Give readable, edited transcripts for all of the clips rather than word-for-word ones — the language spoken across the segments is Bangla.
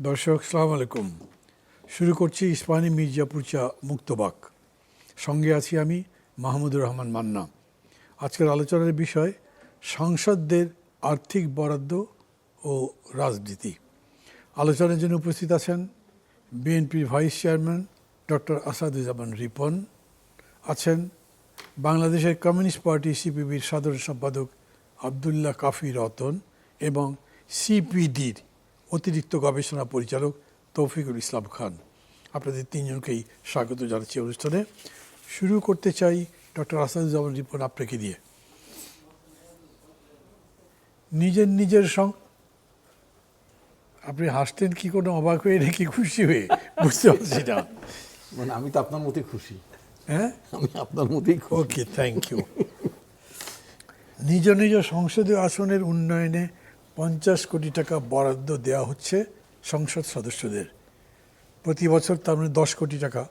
দর্শক সালাম আলাইকুম। শুরু করছি ইস্পাহানি মির্জাপুর চা মুক্তবাক। সঙ্গে আছি আমি মাহমুদুর রহমান মান্না। আজকের আলোচনার বিষয় সাংসদদের আর্থিক বরাদ্দ ও রাজনীতি। আলোচনার জন্য উপস্থিত আছেন বিএনপির vice chairman doctor Asaduzzaman Ripon, আছেন বাংলাদেশের কমিউনিস্ট পার্টি সিপিবির সাধারণ সম্পাদক আবদুল্লাহ কাফি রতন এবং সিপিডির অতিরিক্ত গবেষণা পরিচালক তৌফিকুল ইসলাম খান। আপনাদের তিনজনকেই স্বাগত জানাচ্ছি অনুষ্ঠানে। শুরু করতে চাই ডক্টর আসাদুজ্জামান রিপন আপনাকে দিয়ে। নিজের আপনি হাসতেন কি কোনো অবাক হয়ে নাকি খুশি হয়ে বুঝতে পারছি না। মানে আমি তো আপনার মতোই খুশি। হ্যাঁ, আমি আপনার মতোই খুশি। ওকে, থ্যাংক ইউ। নিজ সংসদীয় আসনের উন্নয়নে 50 কোটি টাকা বরাদ্দ দেওয়া হচ্ছে সংসদ সদস্যদের প্রতি বছর, তার মানে 10 কোটি টাকা।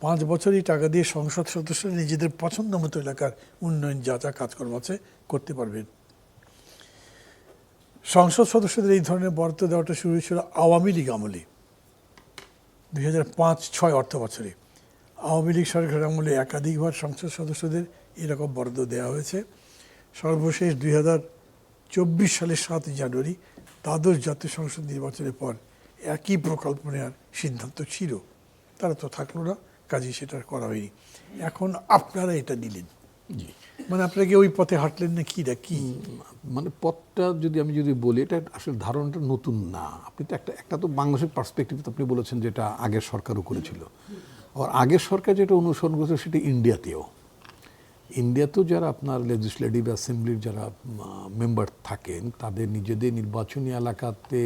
5 বছরই টাকা দিয়ে সংসদ সদস্যরা নিজেদের পছন্দ মতো এলাকার উন্নয়ন যা যা কাজকর্ম আছে করতে পারবেন। সংসদ সদস্যদের এই ধরনের বরাদ্দ দেওয়াটা শুরু হয়েছিল আওয়ামী লীগ আমলে, 2005-06 অর্থ বছরে। আওয়ামী লীগ সরকারের আমলে একাধিকবার সংসদ সদস্যদের এরকম বরাদ্দ দেওয়া হয়েছে। সর্বশেষ 2024 সালের 7 জানুয়ারি দ্বাদশ জাতীয় সংসদ নির্বাচনের পর একই প্রকল্প নেওয়ার সিদ্ধান্ত ছিল। তারা তো থাকলো না, কাজেই সেটা করা হয়নি। এখন আপনারা এটা নিলেন, মানে আপনাকে ওই পথে হাঁটলেন না কি মানে পথটা আমি যদি বলি, এটা আসলে ধারণাটা নতুন না। আপনি তো একটা তো বাংলাদেশের পার্সপেক্টিভ আপনি বলেছেন যেটা আগের সরকারও করেছিল, আর আগের সরকার যেটা অনুসরণ করেছে সেটা ইন্ডিয়াতেও যারা আপনার লেজিসলেটিভ অ্যাসেম্বলির যারা মেম্বার থাকেন তাদের নিজেদের নির্বাচনী এলাকাতে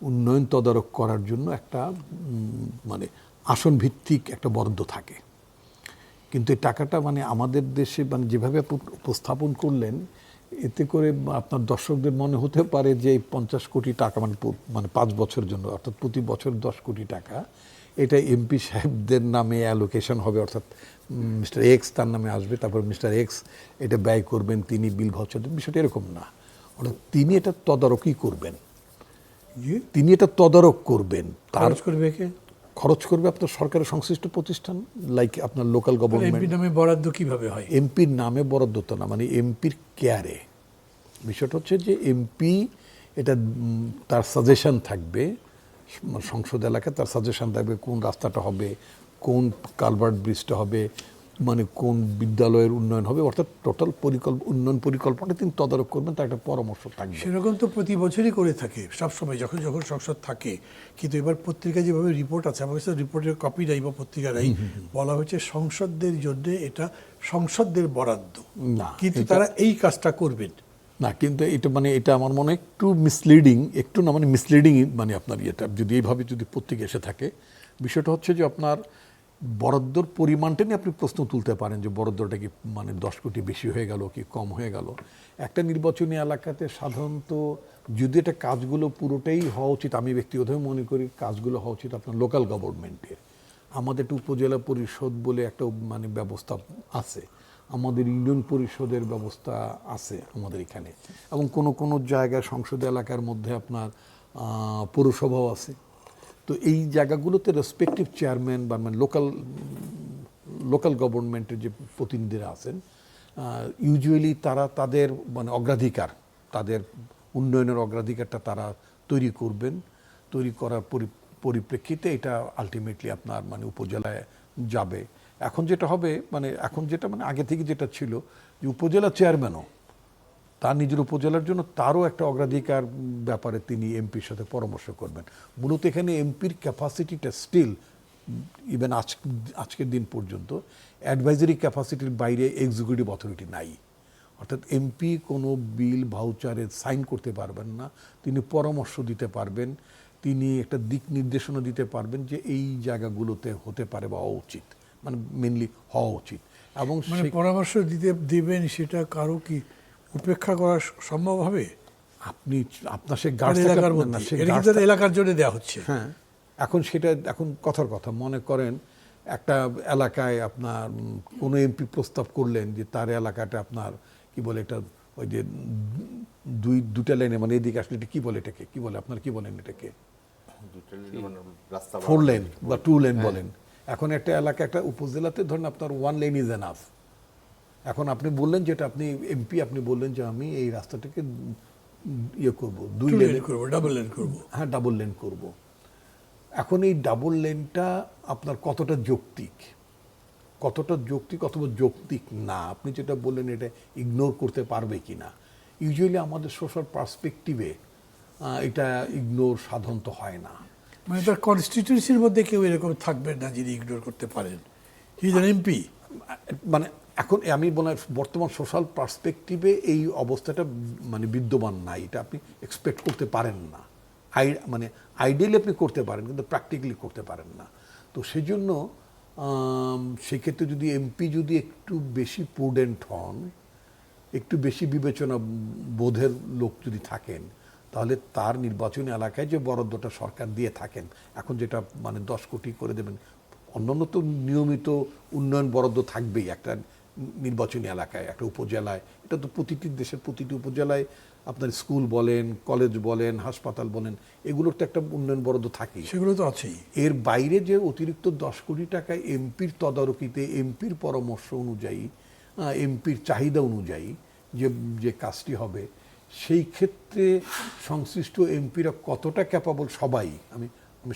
উন্নয়ন তদারক করার জন্য একটা মানে আসন ভিত্তিক একটা বরাদ্দ থাকে। কিন্তু এই টাকাটা মানে আমাদের দেশে মানে যেভাবে আপনি উপস্থাপন করলেন, এতে করে আপনার দর্শকদের মনে হতে পারে যে এই 50 কোটি টাকা মানে 5 বছরের জন্য, অর্থাৎ প্রতি বছর 10 কোটি টাকা, এটা এমপি সাহেবদের নামে অ্যালোকেশন হবে, অর্থাৎ মিস্টার এক্স তার নামে আসবে, তারপর মিস্টার এক্স এটা ব্যয় করবেন, তিনি বিল ভাউচার দেন। বিষয়টা এরকম না, অর্থাৎ তিনি এটা তদারকই করবেন। তিনি এটা তদারক করবেন। তার খরচ করবে আপনার সরকারের সংশ্লিষ্ট প্রতিষ্ঠান, লাইক আপনার লোকাল গভর্নমেন্ট। এমপির নামে বরাদ্দ কিভাবে হয়? এমপির নামে বরাদ্দ তো না, মানে এমপির কেয়ারে। বিষয়টা হচ্ছে যে এমপি এটা তার সাজেশন থাকবে, সংসদ এলাকায় তার সাজেশন থাকবে কোন রাস্তাটা হবে, কোন কালভার্ট ব্রিজটা হবে, মানে কোন বিদ্যালয়ের উন্নয়ন হবে, অর্থাৎ টোটাল উন্নয়ন পরিকল্পনা তিনি তদারক করবেন, তার একটা পরামর্শ থাকবে। সেরকম তো প্রতি বছরই করে থাকে সবসময় যখন সংসদ থাকে। কিন্তু এবার পত্রিকা যেভাবে রিপোর্ট আছে, আমার কাছে রিপোর্টের কপি নাই বা পত্রিকা নাই, বলা হয়েছে সংসদদের জন্য এটা সংসদদের বরাদ্দ না, কিন্তু তারা এই কাজটা করবেন না। কিন্তু এটা আমার মনে একটু মিসলিডিং, একটু না মানে মিসলিডিংই, মানে আপনার ইয়েটা যদি এইভাবে যদি পত্রিকা এসে থাকে। বিষয়টা হচ্ছে যে আপনার বরাদ্দর পরিমাণটা নিয়ে আপনি প্রশ্ন তুলতে পারেন যে বরাদ্দটা কি মানে 10 কোটি বেশি হয়ে গেল কি কম হয়ে গেল। একটা নির্বাচনী এলাকাতে সাধারণত যদি এটা কাজগুলো পুরোটাই হওয়া উচিত, আমি ব্যক্তিগতভাবে মনে করি কাজগুলো হওয়া উচিত আপনার লোকাল গভর্নমেন্টের। আমাদের একটা উপজেলা পরিষদ বলে একটা মানে ব্যবস্থা আছে, আমাদের ইউনিয়ন পরিষদের ব্যবস্থা আছে আমাদের এখানে, এবং কোনো জায়গায় সংসদ এলাকার মধ্যে আপনার পৌরসভাও আছে। তো এই জায়গাগুলোতে রেসপেক্টিভ চেয়ারম্যান বা মানে লোকাল গভর্নমেন্টের যে প্রতিনিধিরা আছেন, ইউজুয়ালি তারা তাদের মানে অগ্রাধিকার, তাদের উন্নয়নের অগ্রাধিকারটা তারা তৈরি করবেন। তৈরি করার পরিপ্রেক্ষিতে এটা আলটিমেটলি আপনার মানে উপজেলায় যাবে। এখন যেটা হবে মানে আগে থেকে যেটা ছিল যে উপজেলা চেয়ারম্যানও তার নিজের উপজেলার জন্য তারও একটা অগ্রাধিকার ব্যাপারে তিনি এমপির সাথে পরামর্শ করবেন। মূলত এখানে এমপির ক্যাপাসিটিটা স্টিল ইভেন আজকের দিন পর্যন্ত অ্যাডভাইজারি ক্যাপাসিটির বাইরে এক্সিকিউটিভ অথরিটি নাই। অর্থাৎ এমপি কোনো বিল ভাউচারে সাইন করতে পারবেন না, তিনি পরামর্শ দিতে পারবেন, তিনি একটা দিক নির্দেশনা দিতে পারবেন যে এই জায়গাগুলোতে হতে পারে বা হওয়া উচিত, মানে মেনলি হওয়া উচিত। এবং পরামর্শ দিবেন, সেটা কারো কি উপেক্ষা করা সম্ভব হবে? আপনি আপনার সে এলাকার জন্য দেওয়া হচ্ছে। হ্যাঁ, এখন কথার কথা মনে করেন একটা এলাকায় আপনার কোনো এমপি প্রস্তাব করলেন যে তার এলাকাটা আপনার কি বলে এটা ওই যে দুটা লাইনে মানে এদিকে আসলে এটা কি বলে, এটাকে কি বলে, আপনার কি বলেন এটাকে? রাস্তা 4 লেন বা 2 লেন বলেন, এখন একটা এলাকা একটা উপজেলাতে ধরেন আপনার 1 লেন ইজ এনাফ। এখন আপনি বললেন যেটা আপনি এমপি, আপনি বললেন যে আমি এই রাস্তাটাকে ইয়ে করব 2 লেন করবো, ডাবল লেন করবো। হ্যাঁ, ডাবল লেন করব। এখন এই ডাবল লেনটা আপনার কতটা যৌক্তিক, অথবা যৌক্তিক না, আপনি যেটা বললেন এটা ইগনোর করতে পারবে কি না। ইউজুয়ালি আমাদের সোশ্যাল পার্সপেক্টিভে এটা ইগনোর সাধারণত হয় না। মানে তার কনস্টিটিউন্সির মধ্যে কেউ এরকম থাকবেন না যিনি ইগনোর করতে পারেন, হি ইজ অ্যান এমপি। মানে এখন আমি বলি বর্তমান সোশ্যাল পার্সপেক্টিভে এই অবস্থাটা মানে বিদ্যমান নাই, এটা আপনি এক্সপেক্ট করতে পারেন না। মানে আইডিয়ালি আপনি করতে পারেন কিন্তু প্র্যাকটিক্যালি করতে পারেন না। তো সেই জন্য সেক্ষেত্রে যদি এমপি যদি একটু বেশি প্রুডেন্ট হন, একটু বেশি বিবেচনা বোধের লোক যদি থাকেন, তাহলে তার নির্বাচনী এলাকায় যে বরাদ্দটা সরকার দিয়ে থাকেন, এখন যেটা মানে 10 কোটি করে দেবেন, অন্যান্য তো নিয়মিত উন্নয়ন বরাদ্দ থাকবেই একটা নির্বাচনী এলাকায়, একটা উপজেলায়। এটা তো প্রতিটি দেশের প্রতিটি উপজেলায় আপনার স্কুল বলেন, কলেজ বলেন, হাসপাতাল বলেন, এগুলোর তো একটা উন্নয়ন বরাদ্দ থাকেই, সেগুলো তো আছেই। এর বাইরে যে অতিরিক্ত 10 কোটি টাকা এমপির তদারকিতে, এমপির পরামর্শ অনুযায়ী, এমপির চাহিদা অনুযায়ী যে কাজটি হবে, সেই ক্ষেত্রে সংশ্লিষ্ট এমপিরা কতটা ক্যাপাবল, সবাই আমি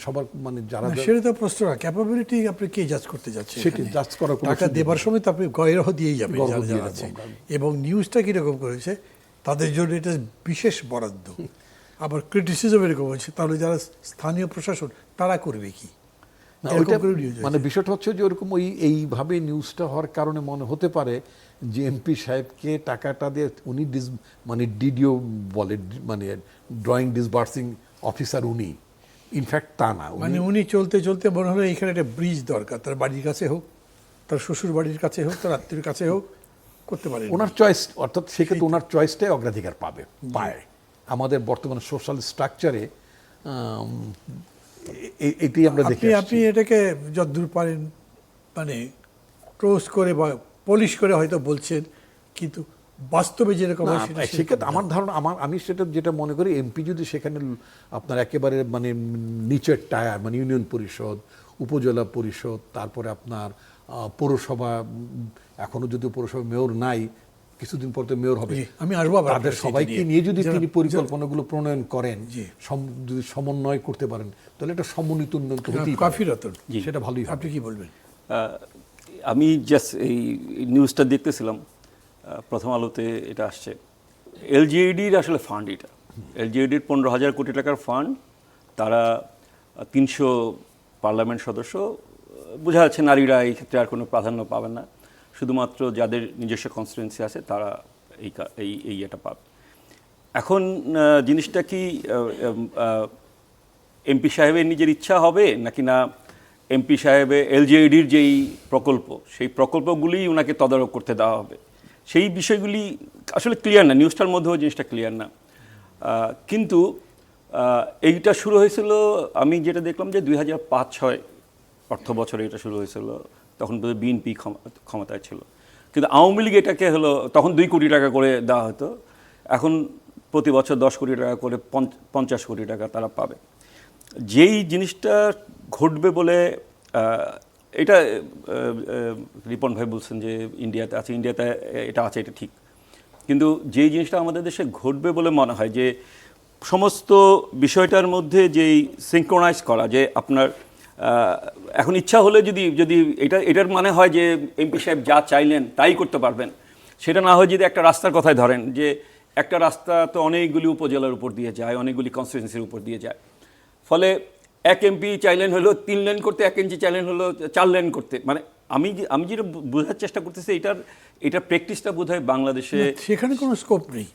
সবার মানে যারা সেটা তো প্রশ্ন না, ক্যাপাবিলিটি আপনি কে জাজ করতে যাচ্ছেন? সেটি জাজ করার কোনো টাকা দেবার সময় তো আপনি গয়রহ দিয়েই যাবেন গর্ব যারা দিয়ে যারা দেব আছে। আমরা। এবং নিউজটা কীরকম করেছে, তাদের জন্য এটা বিশেষ বরাদ্দ। আবার ক্রিটিসিজম এরকম হচ্ছে, তাহলে যারা স্থানীয় প্রশাসন তারা করবে কি? না, এরকম ওইটা করে news হয়েছে। মানে বিষয়টা হচ্ছে যে ওরকম এইভাবে নিউজটা হওয়ার কারণে মনে হতে পারে যে এমপি সাহেবকে টাকাটা দিয়ে উনি মানে ডিডিও বলে, মানে ড্রয়িং ডিসবার্সিং অফিসার উনি, ইনফ্যাক্ট তা না। মানে উনি চলতে চলতে মনে হলো এখানে একটা ব্রিজ দরকার, তার বাড়ির কাছে হোক, তার শ্বশুর বাড়ির কাছে হোক, তার আত্মীয়ের কাছে হোক, করতে পারেন। ওনার চয়েস, অর্থাৎ সেক্ষেত্রে ওনার চয়েসটাই অগ্রাধিকার পায়। আমাদের বর্তমান সোশ্যাল স্ট্রাকচারে এটি আমরা দেখি। আপনি এটাকে যতদূর পারেন মানে ক্লোজ করে বা পলিশ করে হয়তো বলছেন, কিন্তু বাস্তবে যেরকম হয় সেটা সেরকম সেক্ষেত্রে না। আমার ধারণা, আমি সেটা যেটা মনে করি, এমপি যদি সেখানে আপনার একেবারে মানে নিচের টায়ার, মানে ইউনিয়ন পরিষদ, উপজেলা পরিষদ, তারপরে আপনার পৌরসভা, এখনো যদিও পৌরসভা মেয়র নাই, কিছুদিন পর তো মেয়র হবে, জি, আমি আসবো আবার তাদের আপনার সবাইকে সেটা নিয়ে যদি যারা- তিনি পরিকল্পনাগুলো প্রণয়ন করেন, জি। যদি সমন্বয় করতে পারেন, তাহলে একটা সমন্বিত উন্নয়ন তো হতেই পারে। কাফি রতন, সেটা ভালোই হবে। আপনি কি বলবেন? আমি জাস্ট এই নিউজটা দেখতেছিলাম, প্রথম আলোতে এটা আসছে। এলজিইডির আসলে ফান্ড, এটা এলজিইডির 15,000 কোটি টাকার ফান্ড। তারা 300 পার্লামেন্ট সদস্য, বোঝা যাচ্ছে নারীরা এই ক্ষেত্রে আর কোনো প্রাধান্য পাবেন না, শুধুমাত্র যাদের নিজস্ব কনস্টিটুয়েন্সি আছে তারা এই এটা পাবে। এখন জিনিসটা কি এমপি সাহেবের নিজের ইচ্ছা হবে নাকি না এমপি সাহেবের এলজিইডির যেই প্রকল্প, সেই প্রকল্পগুলি ওনাকে তদারক করতে দেওয়া হবে, সেই বিষয়গুলি আসলে ক্লিয়ার না, নিউজটার মধ্যেও জিনিসটা ক্লিয়ার না। কিন্তু এইটা শুরু হয়েছিল, আমি যেটা দেখলাম যে 2005-06 অর্থ বছরে এটা শুরু হয়েছিল, তখন বোধহয় বিএনপি ক্ষমতায় ছিল। কিন্তু আওয়ামী লীগ এটাকে হলো তখন 2 কোটি টাকা করে দেওয়া হতো, এখন প্রতি বছর 10 কোটি টাকা করে 50 কোটি টাকা তারা পাবে। যেই জিনিসটা ঘটবে বলে এটা রিপন ভাই বলছেন যে ইন্ডিয়াতে আছে, ইন্ডিয়াতে এটা আছে, এটা ঠিক। কিন্তু যেই জিনিসটা আমাদের দেশে ঘটবে বলে মনে হয় যে সমস্ত বিষয়টার মধ্যে যেই সিঙ্ক্রোনাইজ করা, যে আপনার এখন ইচ্ছা হলে যদি এটার মানে হয় যে এমপি সাহেব যা চাইলেন তাই করতে পারবেন, সেটা না হয় যদি একটা রাস্তার কথাই ধরেন, যে একটা রাস্তা তো অনেকগুলি উপজেলার উপর দিয়ে যায়, অনেকগুলি কনস্টিটিউয়েন্সির উপর দিয়ে যায়, ফলে এক এমপি চাইলেন হলো 3 লেন করতে, 1 ইঞ্চি চাইলেন হলো 4 লেন করতে। মানে আমি যেটা বোঝার চেষ্টা করতেছি, এটার প্র্যাকটিসটা বোধহয় বাংলাদেশে সেখানে কোনো স্কোপ নেই।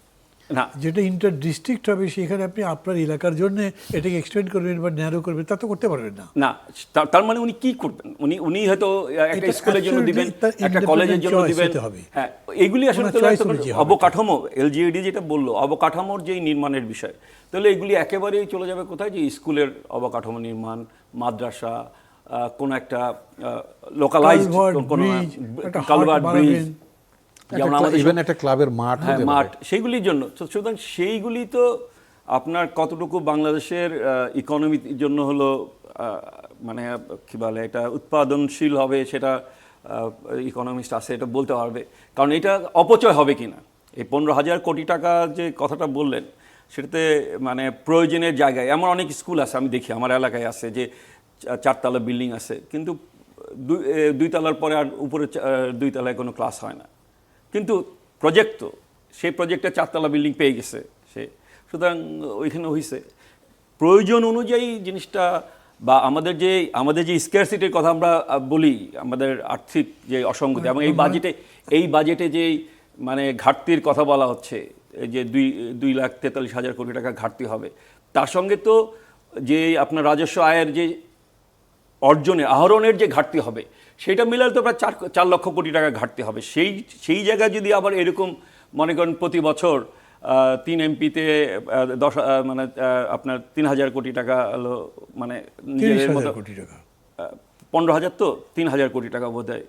না, যেটা ইন্টার ডিস্ট্রিক্ট হবে সেখানে আপনি আপনার এলাকার জন্য এটাকে এক্সটেন্ড করবেন বা ন্যারো করবেন, তা তো করতে পারবেন না। না, তার মানে উনি কি করবেন? উনি হয়তো একটা এটা স্কুলের জন্য absolutely দিবেন, তার একটা কলেজের জন্য independent দিবেন। choice হতে হবে। হ্যাঁ, এগুলি আসলে ওনার তো choice অনুযায়ী হবে। অবকাঠামো, এলজিইডি যেটা বললো অবকাঠামোর যেই নির্মাণের বিষয়, তাহলে এগুলি একেবারেই চলে যাবে কোথায়, যে স্কুলের অবকাঠামো নির্মাণ, মাদ্রাসা, কোন একটা লোকালাইজড কোন কালভার্ট ব্রিজ, যেমন আমাদের ইভেন একটা ক্লাবের মাঠ, মাঠ, সেইগুলির জন্য। সুতরাং সেইগুলি তো আপনার কতটুকু বাংলাদেশের ইকোনমির জন্য হলো মানে কি বলে এটা উৎপাদনশীল হবে, সেটা ইকোনমিস্ট আছে এটা বলতে পারবে, কারণ এটা অপচয় হবে কিনা। এই 15,000 কোটি টাকা যে কথাটা বললেন, সেটাতে মানে প্রয়োজনের জায়গায় এমন অনেক স্কুল আছে, আমি দেখি আমার এলাকায় আছে যে 4 তলা বিল্ডিং আছে, কিন্তু 2 তলার পরে আর উপরে 2 তলায় কোনো ক্লাস হয় না, কিন্তু প্রজেক্ট তো সেই প্রজেক্টে 4 তলা বিল্ডিং পেয়ে গেছে সে, সুতরাং ওইখানে হয়েছে প্রয়োজন অনুযায়ী জিনিসটা। বা আমাদের যে স্কেয়ারসিটির কথা আমরা বলি, আমাদের আর্থিক যে অসঙ্গতি, এবং এই বাজেটে যে মানে ঘাটতির কথা বলা হচ্ছে, এই যে 2,43,000 কোটি টাকা ঘাটতি হবে, তার সঙ্গে তো যে আপনার রাজস্ব আয়ের যে আহরণের যে ঘাটতি হবে, সেটা মিলালে তো প্রায় 4 লক্ষ কোটি টাকা ঘাটতি হবে। সেই জায়গায় যদি আবার এরকম মনে করেন প্রতি বছর 3 এমপিতে 10 মানে আপনার 3,000 কোটি টাকা হলো, মানে নিজেদের মতো 15,000 তো 3,000 কোটি টাকা বোধহয়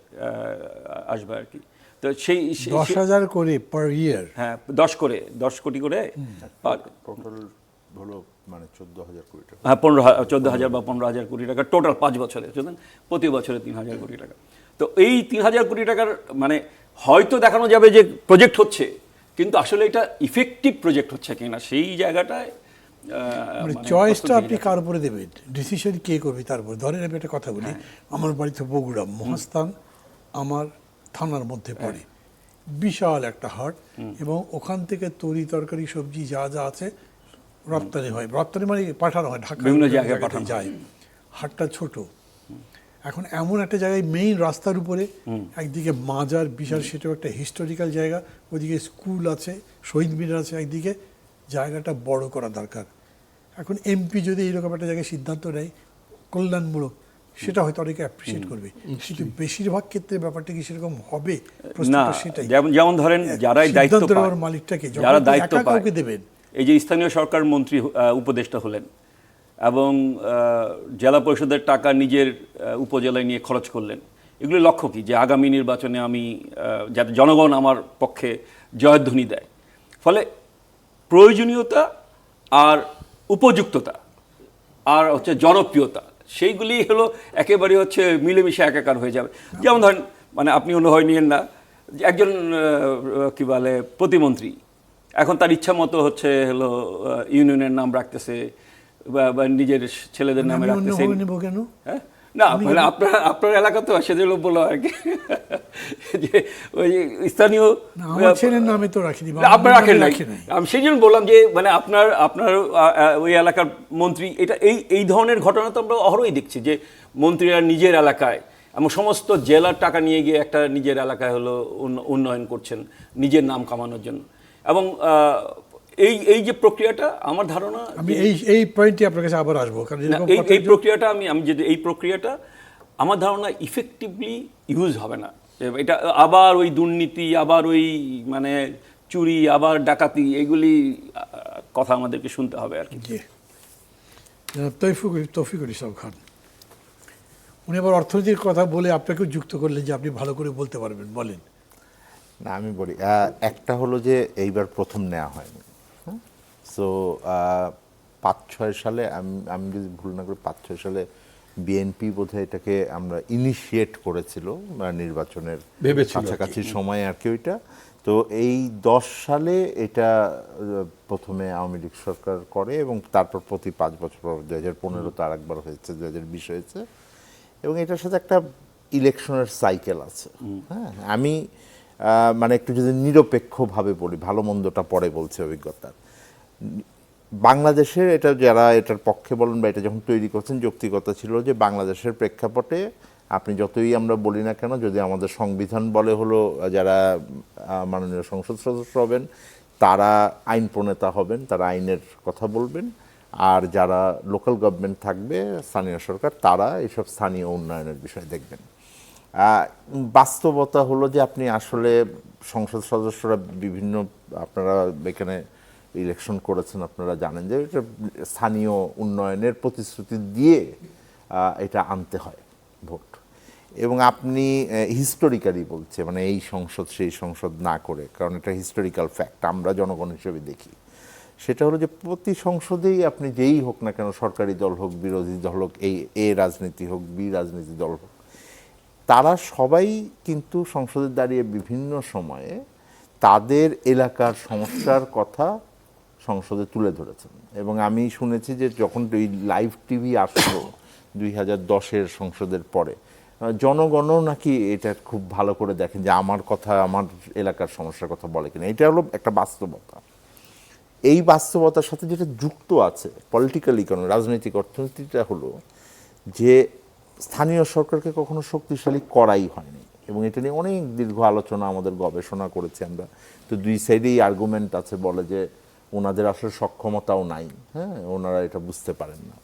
আসবে আর কি। তো সেই 10,000 করে পার ইয়ার, হ্যাঁ 10 কোটি করে টোটাল হলো মানে 14,000 কোটি টাকা। হ্যাঁ 14,000 বা 15,000 কোটি টাকা টোটাল 5 বছরে, প্রতি বছরে 3,000 কোটি টাকা। তো এই 3,000 কোটি টাকার মানে হয়তো দেখানো যাবে যে প্রজেক্ট হচ্ছে, কিন্তু আসলে এটা ইফেক্টিভ প্রজেক্ট হচ্ছে কিনা সেই জায়গাটায় মানে চয়েসটা আপনি কার উপরে দেবেন, ডিসিশন কে করবে তার উপরে। ধরেন আমি একটা কথা বলি, আমার বাড়িতে বগুড়া, মহাস্থান আমার থানার মধ্যে পড়ে, বিশাল একটা হাট, এবং ওখান থেকে তরি তরকারি সবজি যা যা আছে রপ্তানি হয়, রপ্তানি মানে পাঠানো হয় ঢাকা, বিভিন্ন জায়গায় পাঠানো যায়। হাটটা ছোট, এখন এমন একটা জায়গায় মেইন রাস্তার উপরে, একদিকে মাজার বিশাল, সেটাও একটা হিস্টোরিক্যাল জায়গা, ওইদিকে স্কুল আছে, শহীদ মিনার আছে, একদিকে জায়গাটা বড় করা দরকার। এখন এমপি যদি এইরকম একটা জায়গায় সিদ্ধান্ত নেয় কল্যাণমূলক, সেটা হয়তো অনেকে অ্যাপ্রিসিয়েট করবে, কিন্তু বেশিরভাগ ক্ষেত্রে ব্যাপারটা কি সেরকম হবে? না, সেটাই যেমন ধরেন যারাই দায়িত্ব পায়, মালিকটাকে যারা দায়িত্ব পায়, কাউকে দেবেন। এই যে স্থানীয় সরকার মন্ত্রী উপদেষ্টা হলেন এবং জেলা পরিষদের টাকা নিজের উপজেলায় নিয়ে খরচ করলেন, এগুলো লক্ষ্য কি যে আগামী নির্বাচনে আমি যাতে জনগণ আমার পক্ষে জয়ধ্বনি দেয়। ফলে প্রয়োজনীয়তা আর উপযুক্ততা আর হচ্ছে জনপ্রিয়তা, সেইগুলি হলো একেবারে হচ্ছে মিলেমিশে একাকার হয়ে যাবে। যেমন ধরেন, মানে আপনি অনুভব নিয়েন না, একজন কি বলে প্রতিমন্ত্রী এখন তার ইচ্ছা মতো হচ্ছে হলো ইউনিয়নের নাম রাখতেছে বা নিজের ছেলেদের নামে রাখতেছে। হ্যাঁ না, মানে আপনার এলাকা তো সেগুলো বলো আর কি, যে ওই স্থানীয় ছেলের নামে তো রাখিনি, আপনার রাখেন নাই। আমি সেই জন্য বললাম যে মানে আপনার ওই এলাকার মন্ত্রী, এটা এই ধরনের ঘটনা তো আমরা অহরই দেখছি, যে মন্ত্রীরা নিজের এলাকায় এবং সমস্ত জেলার টাকা নিয়ে গিয়ে একটা নিজের এলাকায় হলো উন্নয়ন করছেন নিজের নাম কামানোর জন্য। এবং এই যে প্রক্রিয়াটা, আমার ধারণা আমি এই পয়েন্টে আপনার কাছে আবার আসবো, কারণ এই প্রক্রিয়াটা আমি যদি এই প্রক্রিয়াটা আমার ধারণা ইফেক্টিভলি ইউজ হবে না। এটা আবার ওই দুর্নীতি, আবার ওই মানে চুরি, আবার ডাকাতি, এগুলি কথা আমাদেরকে শুনতে হবে আর কি। তৌফিকুল ইসলাম খান, উনি আবার অর্থনীতির কথা বলে আপনাকেও যুক্ত করলেন যে আপনি ভালো করে বলতে পারবেন, বলেন। না, আমি বলি, একটা হলো যে এইবার প্রথম নেওয়া হয়নি। সো 5-6 সালে, আমি যদি ভুল না করি 5-6 সালে বিএনপি বোধহয় এটাকে আমরা ইনিশিয়েট করেছিল নির্বাচনের কাছাকাছি সময় আর কি ওইটা। তো এই 10 সালে এটা প্রথমে আওয়ামী লীগ সরকার করে, এবং তারপর প্রতি 5 বছর পর 2015 আর একবার হয়েছে, 2020 হয়েছে, এবং এটার সাথে একটা ইলেকশনের সাইকেল আছে। হ্যাঁ, আমি মানে একটু যদি নিরপেক্ষভাবে বলি, ভালো মন্দটা পরে বলছে অভিজ্ঞতার, বাংলাদেশের এটা যারা এটার পক্ষে বলেন বা এটা যখন তৈরি করছেন, যৌক্তিকতা ছিল যে বাংলাদেশের প্রেক্ষাপটে আপনি যতই আমরা বলি না কেন, যদি আমাদের সংবিধান বলে হলো যারা মাননীয় সংসদ সদস্য হবেন তারা আইন প্রণেতা হবেন, তারা আইনের কথা বলবেন, আর যারা লোকাল গভর্নমেন্ট থাকবে, স্থানীয় সরকার, তারা এইসব স্থানীয় উন্নয়নের বিষয় দেখবেন। বাস্তবতা হলো যে আপনি আসলে সংসদ সদস্যরা বিভিন্ন, আপনারা এখানে ইলেকশন করেছেন, আপনারা জানেন যে এটা স্থানীয় উন্নয়নের প্রতিশ্রুতি দিয়ে এটা আনতে হয় ভোট, এবং আপনি হিস্টোরিক্যালি বলছে, মানে এই সংসদ সেই সংসদ না করে, কারণ এটা হিস্টোরিক্যাল ফ্যাক্ট, আমরা জনগণ হিসেবে দেখি। সেটা হলো যে প্রতি সংসদেই আপনি যেই হোক না কেন, সরকারি দল হোক, বিরোধী দল হোক, এই এ রাজনীতি হোক, বি রাজনীতি দল হোক, তারা সবাই কিন্তু সংসদে দাঁড়িয়ে বিভিন্ন সময়ে তাদের এলাকার সমস্যার কথা সংসদে তুলে ধরেছেন। এবং আমি শুনেছি যে যখন এই লাইভ টিভি আসলো 2010-এর সংসদের পরে, জনগণও নাকি এটা খুব ভালো করে দেখেন যে আমার কথা, আমার এলাকার সমস্যার কথা বলে কিনা। এটা হলো একটা বাস্তবতা। এই বাস্তবতার সাথে যেটা যুক্ত আছে পলিটিক্যাল ইকোনমি, রাজনৈতিক অর্থনীতিটা হলো যে স্থানীয় সরকারকে কখনো শক্তিশালী করাই হয়নি, এবং এটা নিয়ে অনেক দীর্ঘ আলোচনা, আমাদের গবেষণা করেছি আমরা। তো দুই সাইডেই আর্গুমেন্ট আছে, বলে যে ওনাদের আসলে সক্ষমতাও নাই, হ্যাঁ, ওনারা এটা বুঝতে পারেন না।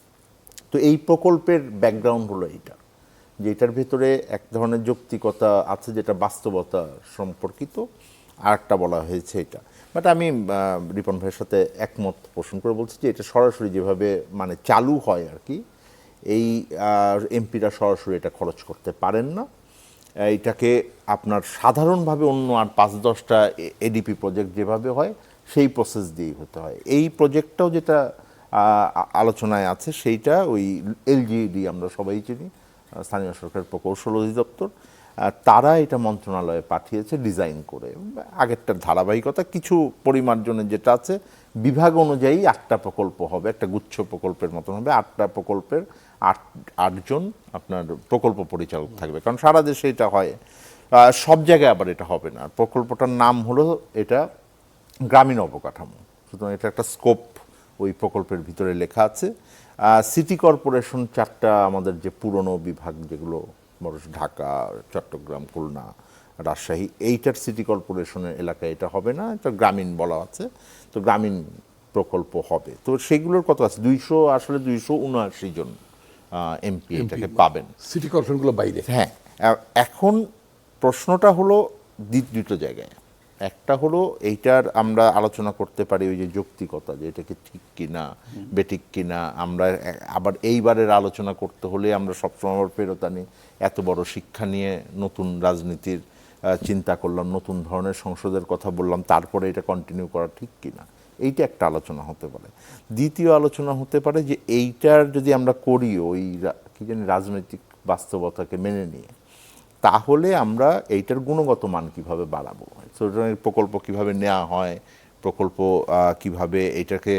তো এই প্রকল্পের ব্যাকগ্রাউন্ড হলো এইটা, যে এটার ভেতরে এক ধরনের যৌক্তিকতা আছে যেটা বাস্তবতা সম্পর্কিত, আর একটা বলা হয়েছে এটা। বাট আমি রিপন ভাইয়ের সাথে একমত পোষণ করে বলছি যে এটা সরাসরি যেভাবে মানে চালু হয় আর কি, এই এমপিরা সরাসরি এটা খরচ করতে পারেন না। এইটাকে আপনার সাধারণভাবে অন্য আর 5-10টা এডিপি প্রজেক্ট যেভাবে হয় সেই প্রসেস দিয়েই হতে হয়। এই প্রজেক্টটাও যেটা আলোচনায় আছে সেইটা ওই এলজিইডি, আমরা সবাই চিনি, স্থানীয় সরকার প্রকৌশল অধিদপ্তর, তারা এটা মন্ত্রণালয়ে পাঠিয়েছে ডিজাইন করে। আগেরটার ধারাবাহিকতা কিছু পরিমার্জনের যেটা আছে, বিভাগ অনুযায়ী 8টা প্রকল্প হবে, একটা গুচ্ছ প্রকল্পের মতন হবে। 8টা প্রকল্পের 8জন আপনার প্রকল্প পরিচালক থাকবে, কারণ সারা দেশে এটা হয়, সব জায়গায় আবার এটা হবে না। প্রকল্পটার নাম হলো এটা গ্রামীণ অবকাঠামো, সুতরাং এটা একটা স্কোপ ওই প্রকল্পের ভিতরে লেখা আছে। সিটি কর্পোরেশন 4টা আমাদের যে পুরনো বিভাগ যেগুলো বড়, ঢাকা, চট্টগ্রাম, খুলনা, রাজশাহী, এইটার সিটি কর্পোরেশনের এলাকায় এটা হবে না, এটা গ্রামীণ বলা আছে। তো গ্রামীণ প্রকল্প হবে, তো সেগুলোর কত আছে, 279 জন এমপি এটাকে পাবেন। সিটি কর্পোরেশনগুলো বাইরে। হ্যাঁ, এখন প্রশ্নটা হলো দুটো জায়গায়। একটা হলো এইটার আমরা আলোচনা করতে পারি ওই যে যৌক্তিকতা, যে এটাকে ঠিক কিনা বেঠিক কিনা। আমরা আবার এইবারের আলোচনা করতে হলে আমরা সবসময় ফেরত আনি এত বড় শিক্ষা নিয়ে নতুন রাজনীতির চিন্তা করলাম, নতুন ধরনের সংসদের কথা বললাম, তারপরে এটা কন্টিনিউ করা ঠিক কিনা, এইটা একটা আলোচনা হতে পারে। দ্বিতীয় আলোচনা হতে পারে যে এইটার যদি আমরা করি ওই কি জানি রাজনৈতিক বাস্তবতাকে মেনে নিয়ে, তাহলে আমরা এইটার গুণগত মান কিভাবে বাড়াবো, প্রকল্প কিভাবে নেওয়া হয়, প্রকল্প কিভাবে এটাকে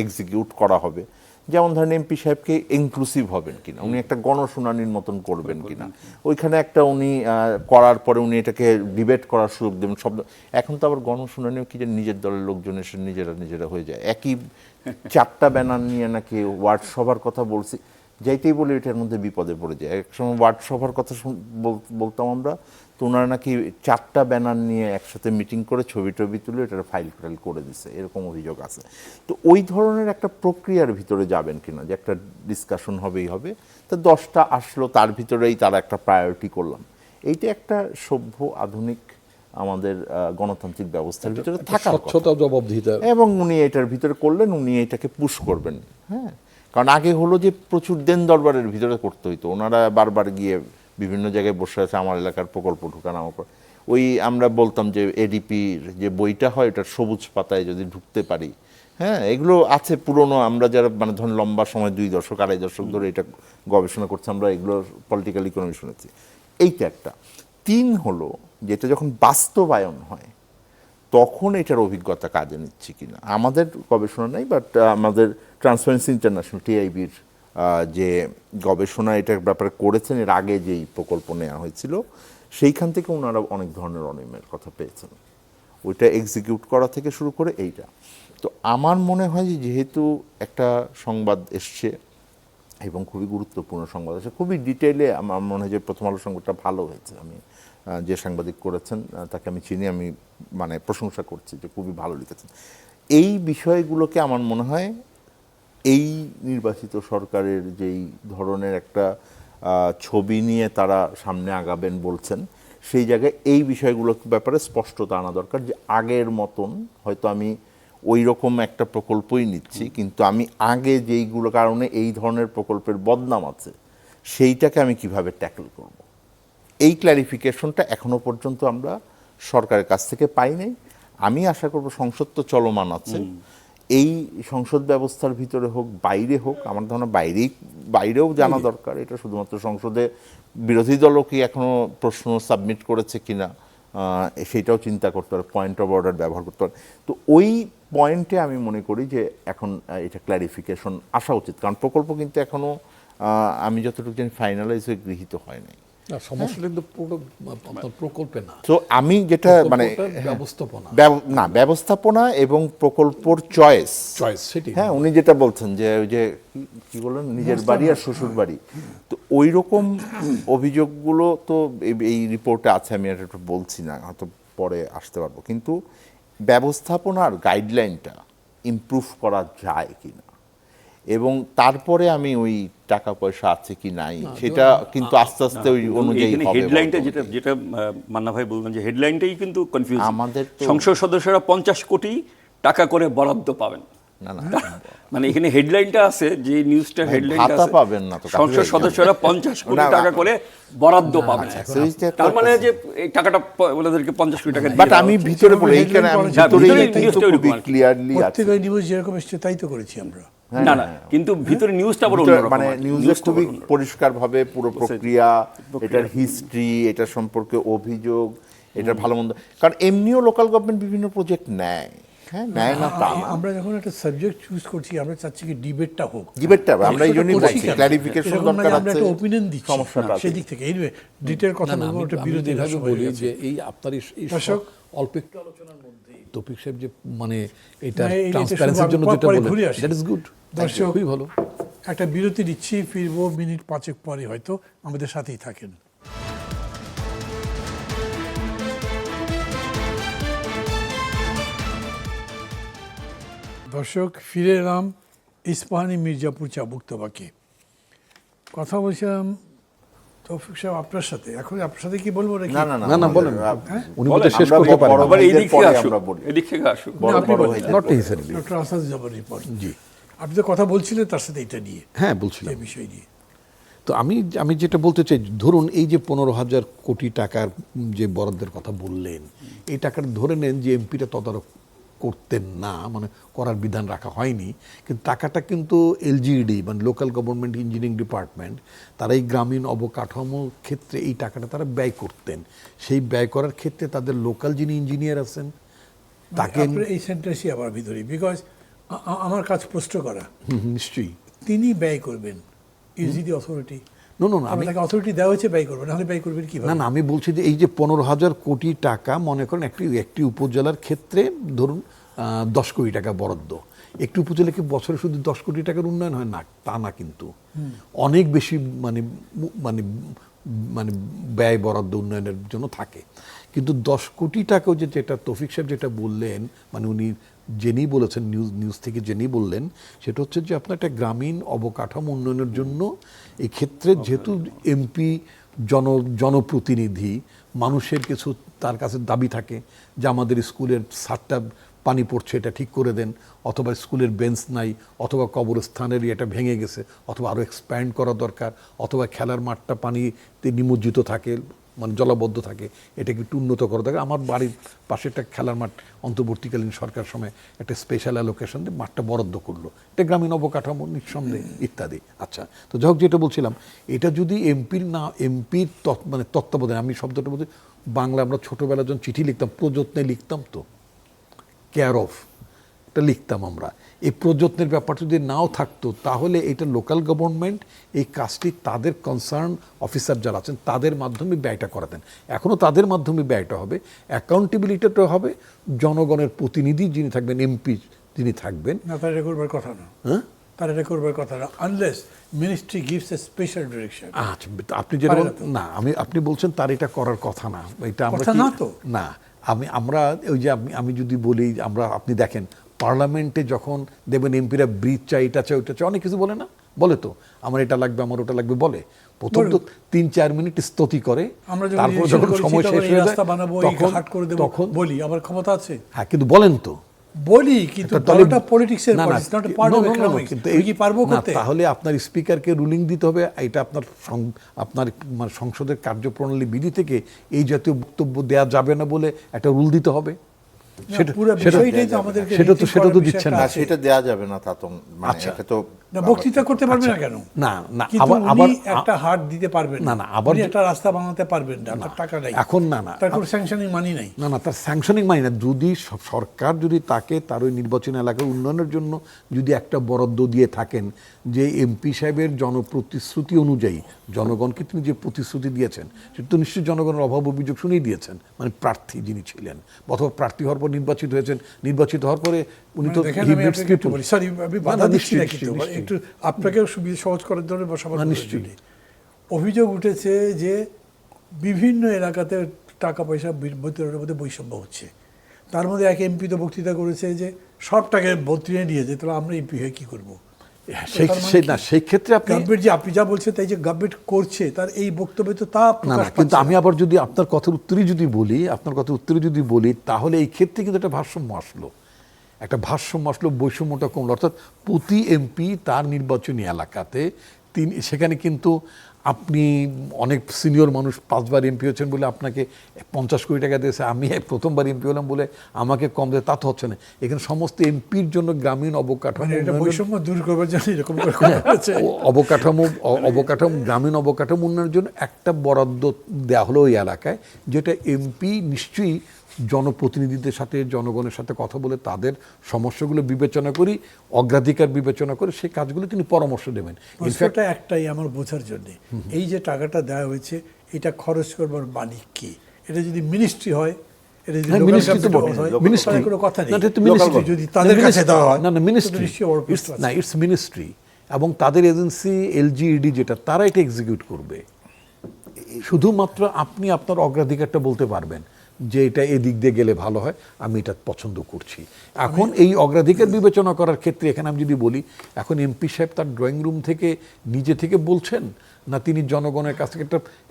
এক্সিকিউট করা হবে। যেমন ধরেন এমপি সাহেবকে ইনক্লুসিভ হবেন কিনা, উনি একটা গণশুনানির মতন করবেন কিনা, ওইখানে একটা উনি করার পরে উনি এটাকে ডিবেট করার সুযোগ দেবেন। এখন তো আবার গণশুনানিও কি যে নিজের দলের লোকজন এসে নিজেরা হয়ে যায়, একই 4টা ব্যানার নিয়ে নাকি ওয়ার্ড সভার কথা বলছি, যাইতেই বলে এটার মধ্যে বিপদে পড়ে যায়। একসময় ওয়ার্ড সভার কথা বলতাম আমরা, তো ওনারা নাকি 4টা ব্যানার নিয়ে একসাথে মিটিং করে ছবি টবি তুলে এটার ফাইল করে দিছে, এরকম অভিযোগ আছে। তো ওই ধরনের একটা প্রক্রিয়ার ভিতরে যাবেন কিনা, যে একটা ডিসকাশন হবেই হবে, তো 10টা আসলো, তার ভিতরেই তারা একটা প্রায়োরিটি করলাম। এইটা একটা সভ্য আধুনিক আমাদের গণতান্ত্রিক ব্যবস্থার ভিতরে থাকা, স্বচ্ছতা, জবাবদিহিতা। এবং উনি এটার ভিতরে করলেন, উনি এটাকে পুশ করবেন। হ্যাঁ, কারণ আগে হলো যে প্রচুর দেন দরবারের ভিতরে করতে হইতো, ওনারা বারবার গিয়ে বিভিন্ন জায়গায় বসে আছে, আমার এলাকার প্রকল্প ঢুকান, আমার ওই আমরা বলতাম যে এডিপির যে বইটা হয় ওটার সবুজ পাতায় যদি ঢুকতে পারি। হ্যাঁ, এগুলো আছে পুরনো, আমরা যারা মানে ধরুন লম্বা সময় 2 দশক 2.5 দশক ধরে এটা গবেষণা করছি, আমরা এগুলো পলিটিক্যাল ইকোনমি শুনেছি। এইটা একটা। 3 হলো যেটা যখন বাস্তবায়ন হয় তখন এটার অভিজ্ঞতা কাজে নিচ্ছে কিনা। আমাদের গবেষণা নেই, বাট আমাদের ট্রান্সপারেন্সি ইন্টারন্যাশনাল টিআইবির যে গবেষণা এটার ব্যাপারে করেছেন, এর আগে যেই প্রকল্প নেওয়া হয়েছিল সেইখান থেকে ওনারা অনেক ধরনের অনিয়মের কথা পেয়েছেন, ওইটা এক্সিকিউট করা থেকে শুরু করে এইটা। তো আমার মনে হয় যে যেহেতু একটা সংবাদ এসছে এবং খুবই গুরুত্বপূর্ণ সংবাদ আছে, খুবই ডিটেইলে আমার মনে হয় যে প্রথম আলো সংবাদটা ভালো হয়েছে। আমি যে সাংবাদিক করেছেন তাকে আমি চিনি, আমি মানে প্রশংসা করছি যে খুবই ভালো লিখেছেন। এই বিষয়গুলোকে আমার মনে হয় এই নির্বাচিত সরকারের যেই ধরনের একটা ছবি নিয়ে তারা সামনে আগাবেন বলছেন, সেই জায়গায় এই বিষয়গুলোর ব্যাপারে স্পষ্টতা আনা দরকার, যে আগের মতন হয়তো আমি ওই রকম একটা প্রকল্পই নিচ্ছি, কিন্তু আমি আগে যেইগুলো কারণে এই ধরনের প্রকল্পের বদনাম আছে সেইটাকে আমি কিভাবে ট্যাকল করব, এই ক্ল্যারিফিকেশনটা এখনো পর্যন্ত আমরা সরকারের কাছ থেকে পাই নাই। আমি আশা করব সংসদ তো চলমান আছে, এই সংসদ ব্যবস্থার ভিতরে হোক বাইরে হোক, আমার ধারণা বাইরেও জানা দরকার। এটা শুধুমাত্র সংসদে বিরোধী দলও কি এখনো প্রশ্ন সাবমিট করেছে কিনা সেটাও চিন্তা করতে হবে, পয়েন্ট অফ অর্ডার ব্যবহার করতে হবে। তো ওই পয়েন্টে আমি মনে করি যে এখন এটা ক্ল্যারিফিকেশন আসা উচিত, কারণ প্রকল্প কিন্তু এখনো আমি যতটুকু জানি ফাইনালাইজ হয়ে গৃহীত হয় নাই। না, সমস্যাটা কিন্তু পুরো আপনার প্রকল্পে না, তো আমি যেটা মানে ব্যবস্থাপনা না ব্যবস্থাপনা এবং প্রকল্পর চয়েস, সেটি। হ্যাঁ, উনি যেটা বলছেন যে ওই যে কি বললেন নিজের বাড়ি আর শ্বশুর বাড়ি, তো ওই রকম অভিযোগগুলো তো এই রিপোর্টে আছে, আমি আর একটু বলছি না, হয়তো পরে আসতে পারবো। কিন্তু ব্যবস্থাপনার গাইডলাইনটা ইমপ্রুভ করা যায় কিনা, এবং তারপরে আমি ওই টাকা পয়সা আছে কি নাই সেটা কিন্তু আস্তে আস্তে ওই অনুযায়ী হবে। হেডলাইনটা যেটা মান্না ভাই বললেন যে হেডলাইনটাই কিন্তু কনফিউজ। আমাদের সংসদ সদস্যরা 50 কোটি টাকা করে বরাদ্দ পাবেন। না মানে এখানে হেডলাইনটা আছে, যে নিউজটা হেডলাইনটা ভাতা আছে, পাবেন না তো সংসদ সদস্যরা 50 কোটি টাকা করে বরাদ্দ পাবেন। তার মানে যে এই টাকাটা ওনাদেরকে 50 কোটি টাকা দিয়ে বাট আমি ভিতরে বলি এইখানে আমি ভিতরে কিন্তু খুবই ক্লিয়ারলি আছে। প্রত্যেকটা নিউজ যেরকম এসছে তাই তো করেছি আমরা। না কিন্তু ভিতরে নিউজটা বড় অন্যরকম, মানে নিউজে খুবই পরিষ্কারভাবে পুরো প্রক্রিয়া, এটার হিস্ট্রি, এটা সম্পর্কে অভিযোগ, এটার ভালো মন্দ, কারণ এমনিও লোকাল গভর্নমেন্ট বিভিন্ন প্রজেক্ট নেয়, হ্যাঁ নেয় না তা না। আমরা যখন একটা সাবজেক্ট চুজ করছি আমরা চাচ্ছি কি ডিবেটটা হোক, ডিবেটটা আমরা এই জন্যই বলছি ক্ল্যারিফিকেশন দরকার আমরা আছে, একটা ওপিনিয়ন দিচ্ছি সমস্যাটা আছে সেদিক থেকে। এইভাবে ডিটেইল কথা বলবো, ওটা বিরোধী ভাবে বলি যে এই আপনার এই দর্শক অল্প একটু আলোচনার মধ্যে তৌফিক সাহেব যে মানে এটা না, এটা ট্রান্সপারেন্সির জন্য শুধু যেটা পরে বলেন ঘুরে আসি। দ্যাট ইজ গুড, দর্শক খুবই ভালো। একটা বিরতি দিচ্ছি, ফিরবো মিনিট 5 পরে, হয়তো আমাদের সাথেই থাকেন। দর্শক, ফিরে এলাম ইস্পাহানি মির্জাপুর চা মুক্তবাকে। কথা বলছিলাম তৌফিক সাহেব আপনার সাথে, এখন আপনার সাথে কি বলবো নাকি? না বলেন, উনি বলতে শেষ করতে পারেন। আবার এই দিক থেকে আসুক, এদিক থেকে আসুক। Not necessarily. Doctor Asaduzzaman report, জি, আপনি তো কথা বলছিলেন তার সাথে এটা নিয়ে, হ্যাঁ বলছিলাম এই বিষয় নিয়ে। তো আমি যেটা বলতে চাই, ধরুন এই যে 15,000 কোটি টাকার যে বরাদ্দের কথা বললেন, এই টাকাটা ধরে নেন যে এমপিরা তদারক করতেন না, মানে করার বিধান রাখা হয়নি, কিন্তু টাকাটা কিন্তু এলজিইডি মানে লোকাল গভর্নমেন্ট ইঞ্জিনিয়ারিং ডিপার্টমেন্ট, তারা এই গ্রামীণ অবকাঠামোর ক্ষেত্রে এই টাকাটা তারা ব্যয় করতেন। সেই ব্যয় করার ক্ষেত্রে তাদের লোকাল যিনি ইঞ্জিনিয়ার আছেন তাকে এই সেন্টেন্সই আবার ভিতরে, বিকজ আমার কাজ প্রশ্ন করা, নিশ্চয়ই তিনি ব্যয় করবেন, ইজ হি দি অথরিটি? না আমি তাকে অথরিটি দেওয়া হয়েছে ব্যয় করবেন, নাহলে ব্যয় করবেন কিভাবে? না আমি বলছি যে এই যে 15,000 কোটি টাকা, মনে করেন একটি উপজেলার ক্ষেত্রে ধরুন 10 কোটি টাকা বরাদ্দ। একটি উপজেলাকে বছরে শুধু 10 কোটি টাকার উন্নয়ন হয় না, তা না, কিন্তু অনেক বেশি মানে মানে মানে ব্যয় বরাদ্দ উন্নয়নের জন্য থাকে। কিন্তু 10 কোটি টাকাও যেটা তৌফিক সাহেব যেটা বললেন, মানে উনি যিনি বলেছেন নিউজ থেকে যিনি বললেন, সেটা হচ্ছে যে আপনার একটা গ্রামীণ অবকাঠামো উন্নয়নের জন্য এই ক্ষেত্রে যেহেতু এমপি জনপ্রতিনিধি, মানুষের কিছু তার কাছে দাবি থাকে যে আমাদের স্কুলের ছাদটা পানি পড়ছে, এটা ঠিক করে দেন, অথবা স্কুলের বেঞ্চ নাই, অথবা কবরস্থানের এটা ভেঙে গেছে, অথবা আরও এক্সপ্যান্ড করা দরকার, অথবা খেলার মাঠটা পানিতে নিমজ্জিত থাকে, মানে জলাবদ্ধ থাকে, এটাকে একটু উন্নত করা দরকার। আমার বাড়ির পাশে একটা খেলার মাঠ অন্তর্বর্তীকালীন সরকার সময় একটা স্পেশাল অ্যালোকেশন দিয়ে মাঠটা বরাদ্দ করলো, এটা গ্রামীণ অবকাঠামো নিঃসন্দেহে ইত্যাদি। আচ্ছা, তো যাই হোক, যেটা বলছিলাম, এটা যদি এমপির মানে তত্ত্বাবধানে, আমি শব্দটা বলছি বাংলা, আমরা ছোটোবেলা যখন চিঠি লিখতাম প্রযত্নে লিখতাম, তো কেয়ার অফ এটা লিখতাম আমরা, এই প্রযত্নের ব্যাপারটা যদি নাও থাকতো, তাহলে এটা লোকাল গভর্নমেন্ট এই কাজটি তাদের কনসার্ন অফিসার যারা আছেন তাদের মাধ্যমে ব্যয়টা করাতেন। এখনও তাদের মাধ্যমে ব্যয়টা হবে, অ্যাকাউন্টেবিলিটিটা হবে জনগণের প্রতিনিধি যিনি থাকবেন, এমপি যিনি থাকবেন। না, তার এটা করবার কথা না, হ্যাঁ, তার এটা করবার কথা না, unless ministry gives a special direction. আচ্ছা, আপনি যেটা না, আপনি বলছেন তার এটা করার কথা না, এটা আমরা না তো না, আমরা ওই যে আমি যদি বলি, আপনি দেখেন পার্লামেন্টে যখন দেখবেন এমপিরা ব্রিজ চাই, এটা চাই, ওইটা চাই, অনেক কিছু বলে না, বলে তো আমার এটা লাগবে, আমার ওটা লাগবে বলে, প্রথম তো 3-4 মিনিট স্তুতি করে, তারপর যখন সময় শেষ হয়ে যায় তখন বলি আমার ক্ষমতা আছে, হ্যাঁ, কিন্তু বলেন তো বলি, কিন্তু দলটা পলিটিক্সের politics, not part of economics, কি পারবো করতে? তাহলে আপনার স্পিকারকে রুলিং দিতে হবে, এটা আপনার মানে সংসদের কার্যপ্রণালী বিধি থেকে এই জাতীয় বক্তব্য দেওয়া যাবে না বলে একটা রুল দিতে হবে। পুরো বিষয়টাই তো আমাদেরকে সেটা তো rethink করার দিচ্ছেন বিষয়টা না। না, আছে। সেটা দেয়া যাবে না তা তো মানে আচ্ছা। এটা তো না, বক্তৃতা করতে পারবে না কেন? না না কিন্তু আবার উনি একটা হাট দিতে পারবেন না, না, আবার উনি একটা রাস্তা বানাতে পারবেন না, তার টাকা নাই, এখন না, না। তার কোনো স্যাংশনিং মানি নাই। না না তার স্যাংশনিং মানে না, যদি সরকার যদি তাকে তার ওই নির্বাচনী এলাকার উন্নয়নের জন্য যদি একটা বরাদ্দ দিয়ে থাকেন, যে এমপি সাহেবের জনপ্রতিশ্রুতি অনুযায়ী জনগণকে তিনি যে প্রতিশ্রুতি দিয়েছেন সেটা তো নিশ্চয়ই জনগণের অভাব অভিযোগ শুনেই দিয়েছেন, মানে প্রার্থী যিনি ছিলেন অথবা প্রার্থী হওয়ার পর নির্বাচিত হয়েছেন, নির্বাচিত হওয়ার পরে উনি তো দেখেন, he আমি meets আপনাকে একটু people. বলি, সরি আমি বাধা না, দিচ্ছি না, নিশ্চয়ই, কিন্তু নিশ্চয়ই। একটু আপনাকেও সুবিধা সহজ করার জন্য বা সবার না, করার নিশ্চয়ই। জন্য। অভিযোগ উঠেছে যে বিভিন্ন এলাকাতে টাকা পয়সা বিতরণের মধ্যে বৈষম্য হচ্ছে। তার মধ্যে এক এমপি তো বক্তৃতা করেছে যে সব টাকা বত্রিয়ে নিয়েছে, তাহলে আমরা এমপি হয়ে কি করবো? সেই ক্ষেত্রে আপনি গভর্নমেন্ট যে আপনি যা বলছেন তাই যে গভর্নমেন্ট করছে, তার এই বক্তব্যে তো তা না প্রকাশ না কিন্তু পাচ্ছে আমি না। আবার যদি আপনার কথার উত্তরই যদি বলি তাহলে এই ক্ষেত্রে কিন্তু একটা ভারসাম্য আসলো, বৈষম্যটা কমলো। অর্থাৎ প্রতি এমপি তার নির্বাচনী এলাকাতে তিনি সেখানে কিন্তু আপনি অনেক সিনিয়র মানুষ 5 বার এমপি হচ্ছেন বলে আপনাকে 50 কোটি টাকা দিয়েছে, আমি প্রথমবার এমপি হলাম বলে আমাকে কম দেয়, তা তো হচ্ছে না। এখানে সমস্ত এমপির জন্য গ্রামীণ অবকাঠামো মানে এটা উন্নয়নের- বৈষম্য দূর করবার জন্য এরকম করে করা হয়েছে। গ্রামীণ অবকাঠামো উন্নয়নের জন্য একটা বরাদ্দ দেওয়া হলো ওই এলাকায়, যেটা এমপি নিশ্চয়ই জনপ্রতিনিধিদের সাথে জনগণের সাথে কথা বলে তাদের সমস্যাগুলো বিবেচনা করি, অগ্রাধিকার বিবেচনা করে সেই কাজগুলো তিনি পরামর্শ দেবেন। প্রশ্নটা একটাই আমার বোঝার জন্য, এই যে টাকাটা দেওয়া হয়েছে এটা খরচ করবার মালিক কি? এটা যদি মিনিস্ট্রি হয়, এটা যদি হ্যাঁ, local ministry তো government হয়, ministry। তাহলে কোনো কথা নেই। না, এটা তো Local ministry। government যদি তাদের কাছে দেওয়া হয়, না তো মিনিস্ট্রি, নিশ্চয়ই বড় প্রশ্ন আছে। না ইটস মিনিস্ট্রি, এবং তাদের এজেন্সি এলজিইডি যেটা, তারা এটা এক্সিকিউট করবে। শুধুমাত্র আপনি আপনার অগ্রাধিকারটা বলতে পারবেন যে এটা এদিক দিয়ে গেলে ভালো হয়, আমি এটা পছন্দ করছি। এখন এই অগ্রাধিকার বিবেচনা করার ক্ষেত্রে এখানে আমি যদি বলি, এখন এমপি সাহেব তার ড্রয়িং রুম থেকে নিজে থেকে বলছেন, না তিনি জনগণের কাছ থেকে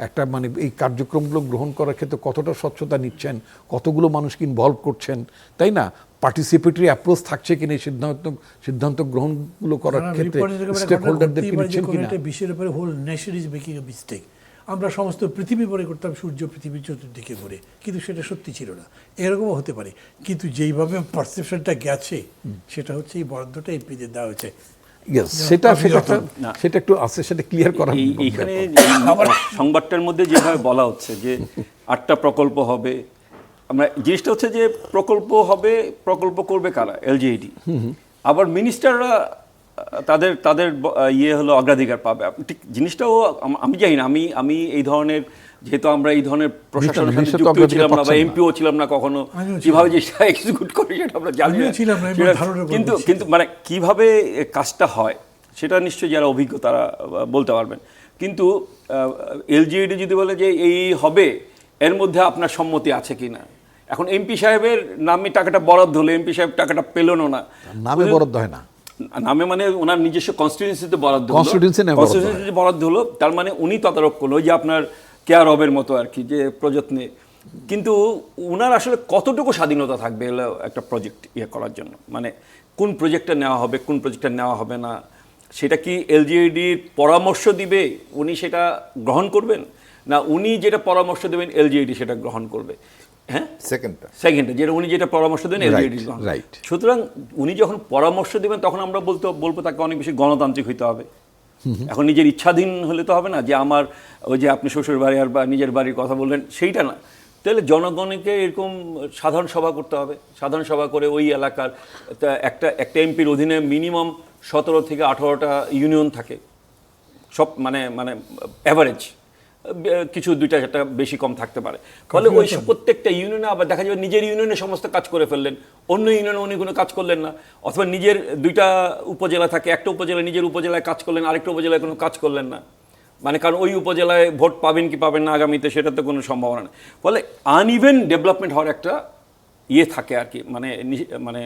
একটা মানে এই কার্যক্রমগুলো গ্রহণ করার ক্ষেত্রে কতটা স্বচ্ছতা নিচ্ছেন, কতগুলো মানুষকে ইনভলভ করছেন, তাই না? পার্টিসিপেটরি অ্যাপ্রোচ থাকছে কিনা এই সিদ্ধান্ত গ্রহণগুলো করার ক্ষেত্রে, স্টেক হোল্ডারদেরকে নিচ্ছেন কিনা। বিশ্বের উপরে whole nation is making a mistake. আমরা সমস্ত পৃথিবী মনে করতাম সূর্য পৃথিবীর চতুর্দিকে ঘুরে, কিন্তু সেটা সত্যি ছিল না। এরকমও হতে পারে, কিন্তু যেইভাবে পারসেপশনটা গেছে সেটা হচ্ছে এই বরাদ্দটা এমপিদের দেওয়া হয়েছে। সেটা একটু আছে, সেটা ক্লিয়ার করা। এইখানে সংবাদটার মধ্যে যেভাবে বলা হচ্ছে যে 8টা প্রকল্প হবে, আমরা জিনিসটা হচ্ছে যে প্রকল্প করবে কারা? এলজিইডি। আবার মিনিস্টাররা তাদের ইয়ে হলো অগ্রাধিকার পাবে। ঠিক জিনিসটাও আমি জানি না, আমি এই ধরনের, যেহেতু আমরা এই ধরনের প্রশাসনের সাথে যুক্ত ছিলাম না বা এমপিও ছিলাম না কখনো, কিভাবে যে এক্সিকিউট করে সেটা আমরা জানি না। কিন্তু মানে কিভাবে কাজটা হয় সেটা নিশ্চয়ই যারা অভিজ্ঞ তারা বলতে পারবেন। কিন্তু এলজিইডি যদি বলে যে এই হবে, এর মধ্যে আপনার সম্মতি আছে কিনা? এখন এমপি সাহেবের নামে টাকাটা বরাদ্দ হলো, এমপি সাহেব টাকাটা পেলেন না, নামে বরাদ্দ হয় না, নামে মানে ওনার নিজস্ব কনস্টিটিউয়েন্সিতে বরাদ্দ বরাদ্দ হলো, তার মানে উনি তদারক করলো, ওই যে আপনার কেয়ার অবের মতো আর কি, যে প্রযত্নে। কিন্তু ওনার আসলে কতটুকু স্বাধীনতা থাকবে একটা প্রজেক্ট ইয়ে করার জন্য, মানে কোন প্রজেক্টটা নেওয়া হবে, কোন প্রজেক্টটা নেওয়া হবে না, সেটা কি এলজিইডির পরামর্শ দিবে, উনি সেটা গ্রহণ করবেন, না উনি যেটা পরামর্শ দেবেন এলজিইডি সেটা গ্রহণ করবে? হ্যাঁ, সেকেন্ডে যেটা উনি যেটা পরামর্শ দেন এলজিইডি। সুতরাং উনি যখন পরামর্শ দেবেন তখন আমরা বলবো তাকে অনেক বেশি গণতান্ত্রিক হইতে হবে। এখন নিজের ইচ্ছাধীন হলে তো হবে না, যে আমার ওই যে আপনি শ্বশুর বাড়ি আর বা নিজের বাড়ির কথা বললেন সেইটা না। তাহলে জনগণকে এরকম সাধারণ সভা করতে হবে, সাধারণ সভা করে ওই এলাকার একটা এমপির অধীনে মিনিমাম 17 থেকে 18টা ইউনিয়ন থাকে, সব মানে অ্যাভারেজ, কিছু 2টা-4টা বেশি কম থাকতে পারে। ফলে ওই প্রত্যেকটা ইউনিয়নে আবার দেখা যাবে নিজের ইউনিয়নে সমস্ত কাজ করে ফেললেন, অন্য ইউনিয়নে উনি কোনো কাজ করলেন না, অথবা নিজের 2টা উপজেলা থাকে, একটা উপজেলায় নিজের উপজেলায় কাজ করলেন, আরেকটা উপজেলায় কোনো কাজ করলেন না, মানে কারণ ওই উপজেলায় ভোট পাবেন কি পাবেন না আগামীতে সেটা তো কোনো সম্ভাবনা নেই। ফলে আনইভেন ডেভেলপমেন্ট হওয়ার একটা থাকে আর কি, মানে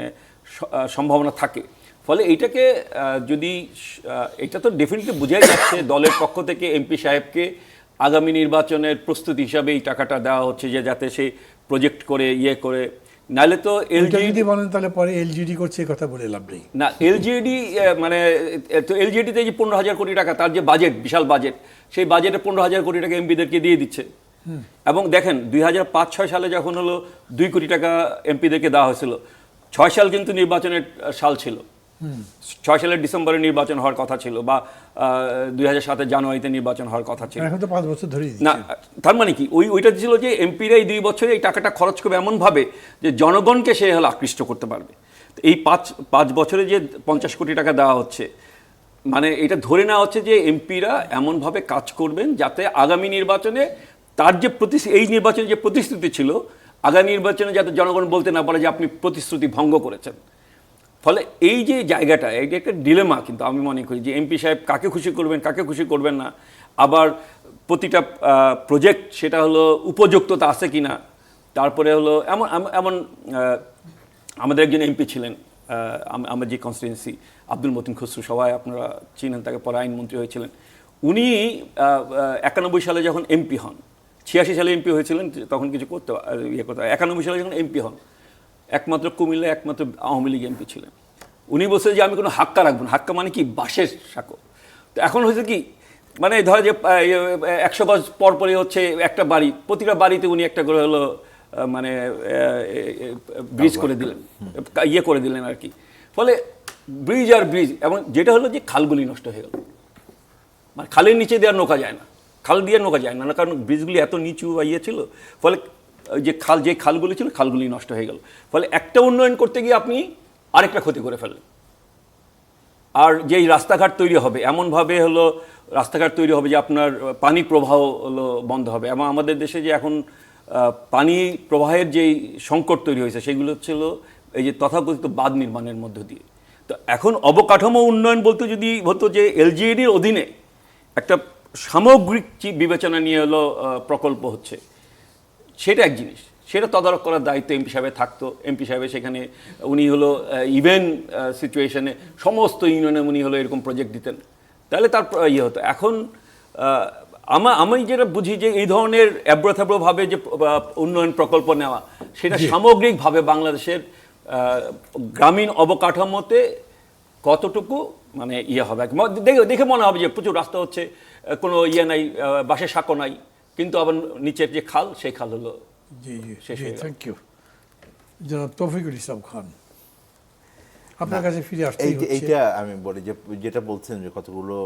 সম্ভাবনা থাকে। ফলে এইটাকে যদি এটা তো ডেফিনেটলি বোঝাই যাচ্ছে দলের পক্ষ থেকে এমপি সাহেবকে আগামী নির্বাচনের প্রস্তুতি হিসাবে এই টাকাটা দেওয়া হচ্ছে, যে যাতে সে প্রজেক্ট করে করে, নাহলে তো এলজিইডি বলেন তাহলে পরে এলজিইডি করছে কথা বলে লাভ নেই না। এলজিইডি মানে তো এলজিইডিতে যে 15,000 কোটি টাকা তার যে বাজেট, বিশাল বাজেট, সেই বাজেটে 15,000 কোটি টাকা এমপিদেরকে দিয়ে দিচ্ছে, এবং দেখেন 2005-06 সালে যখন হলো 2 কোটি টাকা এমপিদেরকে দেওয়া হয়েছিল, 6 সাল কিন্তু নির্বাচনের সাল ছিল। 6 সালের ডিসেম্বরে নির্বাচন হওয়ার কথা ছিল, বা 2007-এর জানুয়ারিতে নির্বাচন হওয়ার কথা ছিল। এখন তো 5 বছর ধরেই না, তার মানে কি ওইটা ছিল যে এমপিরা এই 2 বছরে এই টাকাটা খরচ করবে এমনভাবে যে জনগণকে সে হলো আকৃষ্ট করতে পারবে। তো এই 5 বছরে যে 50 কোটি টাকা দেওয়া হচ্ছে, মানে এটা ধরে নেওয়া হচ্ছে যে এমপিরা এমনভাবে কাজ করবেন যাতে আগামী নির্বাচনে তার যে এই নির্বাচনে যে প্রতিশ্রুতি ছিল, আগামী নির্বাচনে যাতে জনগণ বলতে না পারে যে আপনি প্রতিশ্রুতি ভঙ্গ করেছেন। ফলে এই যে জায়গাটা, এটা একটা ডিলেমা কিন্তু আমি মনে করি যে এমপি সাহেব কাকে খুশি করবেন, কাকে খুশি করবেন না, আবার প্রতিটা প্রজেক্ট সেটা হলো উপযুক্ততা আছে কিনা। তারপরে হলো এমন আমাদের একজন এমপি ছিলেন, আমার যে কনস্টিটুয়েন্সি, আব্দুল মতিন খসরু, সবাই আপনারা চিনেন তাকে, পরে আইনমন্ত্রী হয়েছিলেন। উনি 91 সালে যখন এমপি হন, 86 সালে এমপি হয়েছিলেন, তখন কিছু করতে 91 সালে যখন এমপি হন, একমাত্র কুমিল্লা একমাত্র আওয়ামী লীগ এমপি ছিলেন। উনি বলছেন যে আমি কোনো হাক্কা রাখবো না। হাক্কা মানে কি? বাঁশের সাঁকো। তো এখন হয়েছে কি, মানে ধরো যে 100 গজ পরপরই হচ্ছে একটা বাড়ি, প্রতিটা বাড়িতে উনি একটা করে হলো মানে ব্রিজ করে দিলেন, করে দিলেন আর কি। ফলে ব্রিজ আর ব্রিজ, এবং যেটা হলো যে খালগুলি নষ্ট হয়ে গেল। মানে খালের নিচে দিয়ে আর নৌকা যায় না, খাল দিয়ে নৌকা যায় না, কারণ ব্রিজগুলি এত নিচু ছিল। ফলে যে খালগুলি ছিল, খালগুলি নষ্ট হয়ে গেল। ফলে একটা উন্নয়ন করতে গিয়ে আপনি আরেকটা ক্ষতি করে ফেললেন। আর যেই রাস্তাঘাট তৈরি হবে, এমনভাবে হলো রাস্তাঘাট তৈরি হবে যে আপনার পানি প্রবাহ হলো বন্ধ হবে। এবং আমাদের দেশে যে এখন পানি প্রবাহের যেই সংকট তৈরি হয়েছে, সেগুলো ছিল এই যে তথাকথিত বাঁধ নির্মাণের মধ্য দিয়ে। তো এখন অবকাঠামো উন্নয়ন বলতে যদি হতো যে এলজিইডির অধীনে একটা সামগ্রিক বিবেচনা নিয়ে হলো প্রকল্প হচ্ছে, সেটা এক জিনিস, সেটা তদারক করার দায়িত্ব এমপি সাহেবের থাকতো। এমপি সাহেবের সেখানে উনি হলো ইভেন সিচুয়েশনে সমস্ত ইউনিয়নে উনি হলো এরকম প্রজেক্ট দিতেন, তাহলে তার হতো। এখন আমি যেটা বুঝি যে এই ধরনের অ্যাব্রোথ্যাব্রোভাবে যে উন্নয়ন প্রকল্প নেওয়া, সেটা সামগ্রিকভাবে বাংলাদেশের গ্রামীণ অবকাঠামোতে কতটুকু মানে হবে, দেখে মনে হবে যে প্রচুর রাস্তা হচ্ছে, কোনো নাই, বাঁশের সাঁকো নাই, কিন্তু আবার নিচের যে খাল, সেই খাল হলো। জি থ্যাংক ইউ জনাব তৌফিকুল ইসলাম খান, আপনার কাছে ফিরে আসতে এইটা আমি বলি যে যেটা বলছেন যে কতগুলো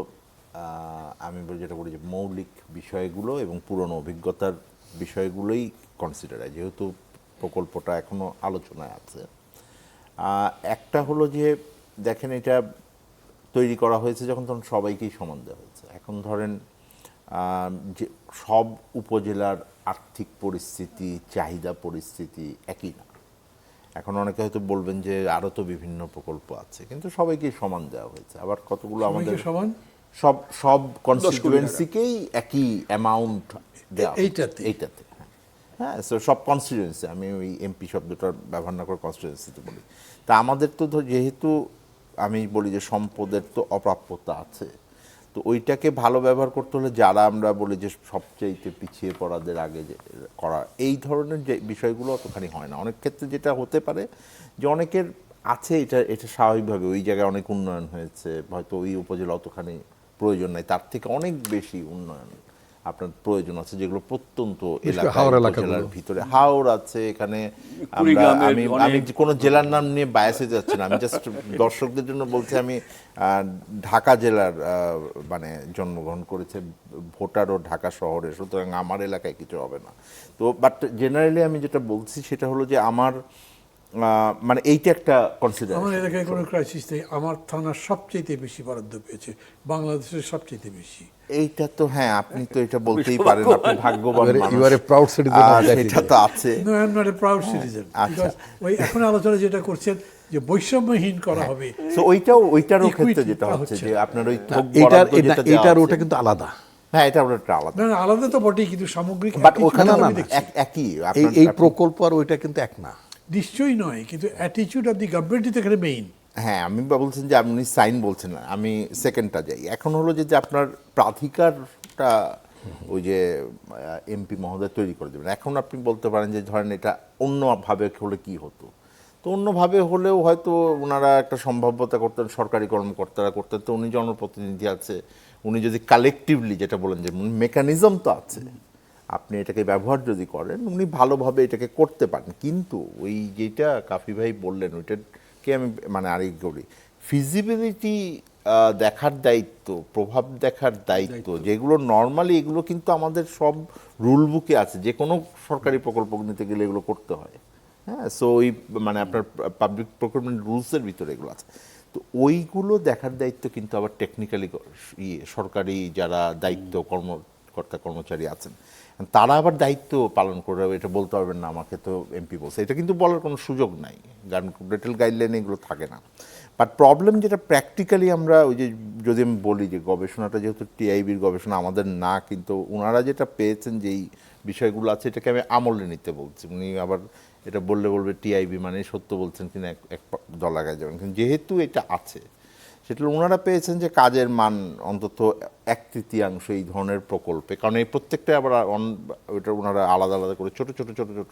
আমি যেটা বলি যে মৌলিক বিষয়গুলো এবং পুরনো অভিজ্ঞতার বিষয়গুলোই কনসিডার হয়, যেহেতু প্রকল্পটা এখনো আলোচনায় আছে। একটা হলো যে দেখেন, এটা তৈরি করা হয়েছে যখন, তখন সবাইকেই সমান দেওয়া হয়েছে। এখন ধরেন যে সব উপজেলার আর্থিক পরিস্থিতি, চাহিদা পরিস্থিতি একই না। এখন অনেকে হয়তো বলবেন যে আরও তো বিভিন্ন প্রকল্প আছে, কিন্তু সবাইকেই সমান দেওয়া হয়েছে। আবার কতগুলো আমাদের সমান সব কনস্টিটিউয়েন্সিকেই একই অ্যামাউন্ট দেওয়া এইটাতে। হ্যাঁ, সব কনস্টিটিউয়েন্সি, আমি ওই এমপি শব্দটা ব্যবহার না করে কনস্টিটিউয়েন্সিতে বলি। তা আমাদের তো যেহেতু আমি বলি যে সম্পদের তো অপ্রাপ্যতা আছে, তো ওইটাকে ভালো ব্যবহার করতে হলে যারা আমরা বলি যে সবচেয়ে পিছিয়ে পড়াদের আগে যে করা, এই ধরনের যে বিষয়গুলো অতখানি হয় না। অনেক ক্ষেত্রে যেটা হতে পারে যে অনেকের আছে, এটা স্বাভাবিকভাবে ওই জায়গায় অনেক উন্নয়ন হয়েছে, হয়তো ওই উপজেলা অতখানি প্রয়োজন নাই, তার থেকে অনেক বেশি উন্নয়ন আপনার প্রয়োজন আছে, যেগুলো প্রত্যন্ত এলাকার ভিতরে। হাওড় আছে, এখানে আমি কোনো জেলার নাম নিয়ে বায়াসে যাচ্ছি না, আমি জাস্ট দর্শকদের জন্য বলছি, আমি ঢাকা জেলার মানে জন্মগ্রহণ করেছে, ভোটারও ঢাকা শহরে, সুতরাং আমার এলাকায় কিছু হবে না। তো বাট জেনারেলি আমি যেটা বলছি সেটা হলো যে আমার মানে এইটা একটা কনসিডার। আমার এলাকায় কোনো ক্রাইসিস নেই, আমার থানা সবচেয়ে বেশি বরাদ্দ পেয়েছে, বাংলাদেশের সবচেয়ে বেশি। এইটা তো হ্যাঁ, আপনি তো এটা বলতেই পারেন, আপনি ভাগ্যবান মানুষ। You are a proud citizen of that সেটা তো আছে। No, I am not a proud citizen. Because ওই এখন আলোচনা যেটা করছেন যে বৈষম্যহীন করা হবে, সো ওইটারও ক্ষেত্রে যেটা হচ্ছে যে আপনার ওই এটার ওটা কিন্তু আলাদা। হ্যাঁ, এটা ওটা আলাদা। না আলাদা তো বটেই, কিন্তু সামগ্রিক বাট ওখানে একই এই প্রকল্প আর ওইটা কিন্তু এক না। নিশ্চয়ই নয়, কিন্তু অ্যাটিটিউড অফ দি গভর্নমেন্ট তো এখানে মেইন। হ্যাঁ, আমি বলছেন যে আপনি সাইন বলছেন না, আমি সেকেন্ডটা যাই। এখন হলো যে আপনার প্রাধিকারটা ওই যে এমপি মহোদয় তৈরি করে দেবেন। এখন আপনি বলতে পারেন যে ধরেন এটা অন্যভাবে হলে কি হতো, তো অন্যভাবে হলেও হয়তো ওনারা একটা সম্ভাব্যতা করতেন, সরকারি কর্মকর্তারা করতেন। তো উনি জনপ্রতিনিধি আছে, উনি যদি কালেকটিভলি যেটা বলেন যে মেকানিজম তো আছে, আপনি এটাকে ব্যবহার যদি করেন, উনি ভালোভাবে এটাকে করতে পারেন। কিন্তু ওই যেটা কাফি ভাই বললেন, ওইটাকে আমি মানে আরেক করি, ফিজিবিলিটি দেখার দায়িত্ব, প্রভাব দেখার দায়িত্ব, যেগুলো নর্মালি এগুলো কিন্তু আমাদের সব রুল বুকে আছে, যে কোনো সরকারি প্রকল্প নিতে গেলে এগুলো করতে হয়। হ্যাঁ, সো ওই মানে আপনার পাবলিক প্রকিউরমেন্ট রুলসের ভিতরে এগুলো আছে। তো ওইগুলো দেখার দায়িত্ব কিন্তু আবার টেকনিক্যালি সরকারি যারা দায়িত্ব কর্মকর্তা কর্মচারী আছেন, তারা আবার দায়িত্ব পালন করে, এটা বলতে পারবেন না আমাকে তো এমপি বলছে, এটা কিন্তু বলার কোনো সুযোগ নাই, কারণ ডিটেল গাইডলাইনে এগুলো থাকে না। বাট প্রবলেম যেটা প্র্যাকটিক্যালি আমরা ওই যে যদি আমি বলি যে গবেষণাটা যেহেতু টিআইবির গবেষণা আমাদের না, কিন্তু ওনারা যেটা পেয়েছেন যেই বিষয়গুলো আছে, এটাকে আমি আমলে নিতে বলছি। উনি আবার এটা বলবে টিআইবি মানে সত্য বলছেন কিনা এক দল লাগায় যাবেন, কিন্তু যেহেতু এটা আছে, সেটা ওনারা পেয়েছেন যে কাজের মান অন্তত 1/3 এই ধরনের প্রকল্পে, কারণ এই প্রত্যেকটা আবার ওইটা ওনারা আলাদা আলাদা করে ছোট ছোট ছোট ছোট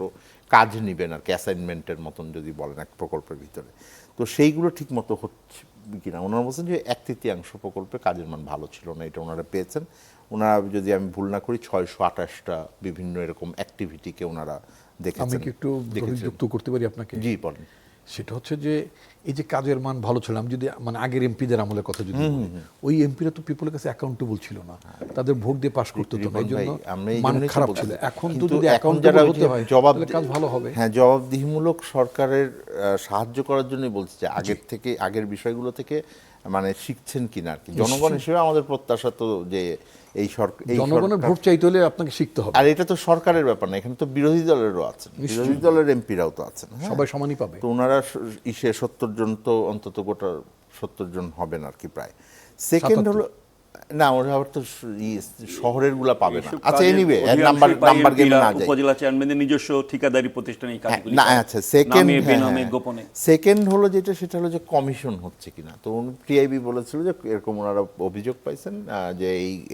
কাজ নেবেন আর কি, অ্যাসাইনমেন্টের মতন যদি বলেন এক প্রকল্পের ভিতরে। তো সেইগুলো ঠিক মতো হচ্ছে কিনা ওনারা বলছেন যে 1/3 প্রকল্পে কাজের মান ভালো ছিল না, এটা ওনারা পেয়েছেন। ওনারা যদি আমি ভুল না করি 628টা বিভিন্ন এরকম অ্যাক্টিভিটিকে ওনারা দেখেছেন। আমি কি একটু যুক্ত করতে পারি আপনাকে? জি বলেন। সেটা হচ্ছে যে এই যে কাজের মান ভালো ছিল, আমি যদি মানে আগের এমপিদের আমলের কথা যদি বলি, ওই এমপিরা তো পিপলের কাছে অ্যাকাউন্টেবল ছিল না, তাদের ভোট দিয়ে পাস করতে হতো না, এই জন্য মান খারাপ ছিল। এখন তো যদি অ্যাকাউন্টেবল হতে হয় তাহলে কাজ ভালো হবে। হ্যাঁ, জবাবদিহিমূলক সরকারের সাহায্য করার জন্যই বলছি যে আগের বিষয়গুলো থেকে মানে শিখছেন কিনা আর কি। জনগণ হিসেবে আমাদের প্রত্যাশা তো যে এই জনগণের ভোট চাইতে হলে আপনাকে শিখতে হবে। আর এটা তো সরকারের ব্যাপার না, এখানে তো বিরোধী দলেরও আছেন, বিরোধী দলের এমপিরাও তো আছেন, সবাই সমানই পাবে। তো ওনারা 70 জন তো অন্তত গোটা 70 জন হবেন আর কি প্রায়। সেকেন্ড হলো না, ওরা আবার তো শহরের গুলা পাবে না। আচ্ছা, এনিওয়ে নাম্বার গেমে না যাই, উপজেলা চেয়ারম্যানের নিজস্ব ঠিকাদারি প্রতিষ্ঠান এই কাজগুলি না। আচ্ছা, সেকেন্ড হলো যেটা, সেটা হলো যে কমিশন হচ্ছে কিনা। তো টিআইবি বলেছিল যে এরকম ওনারা অভিযোগ পাইছেন যে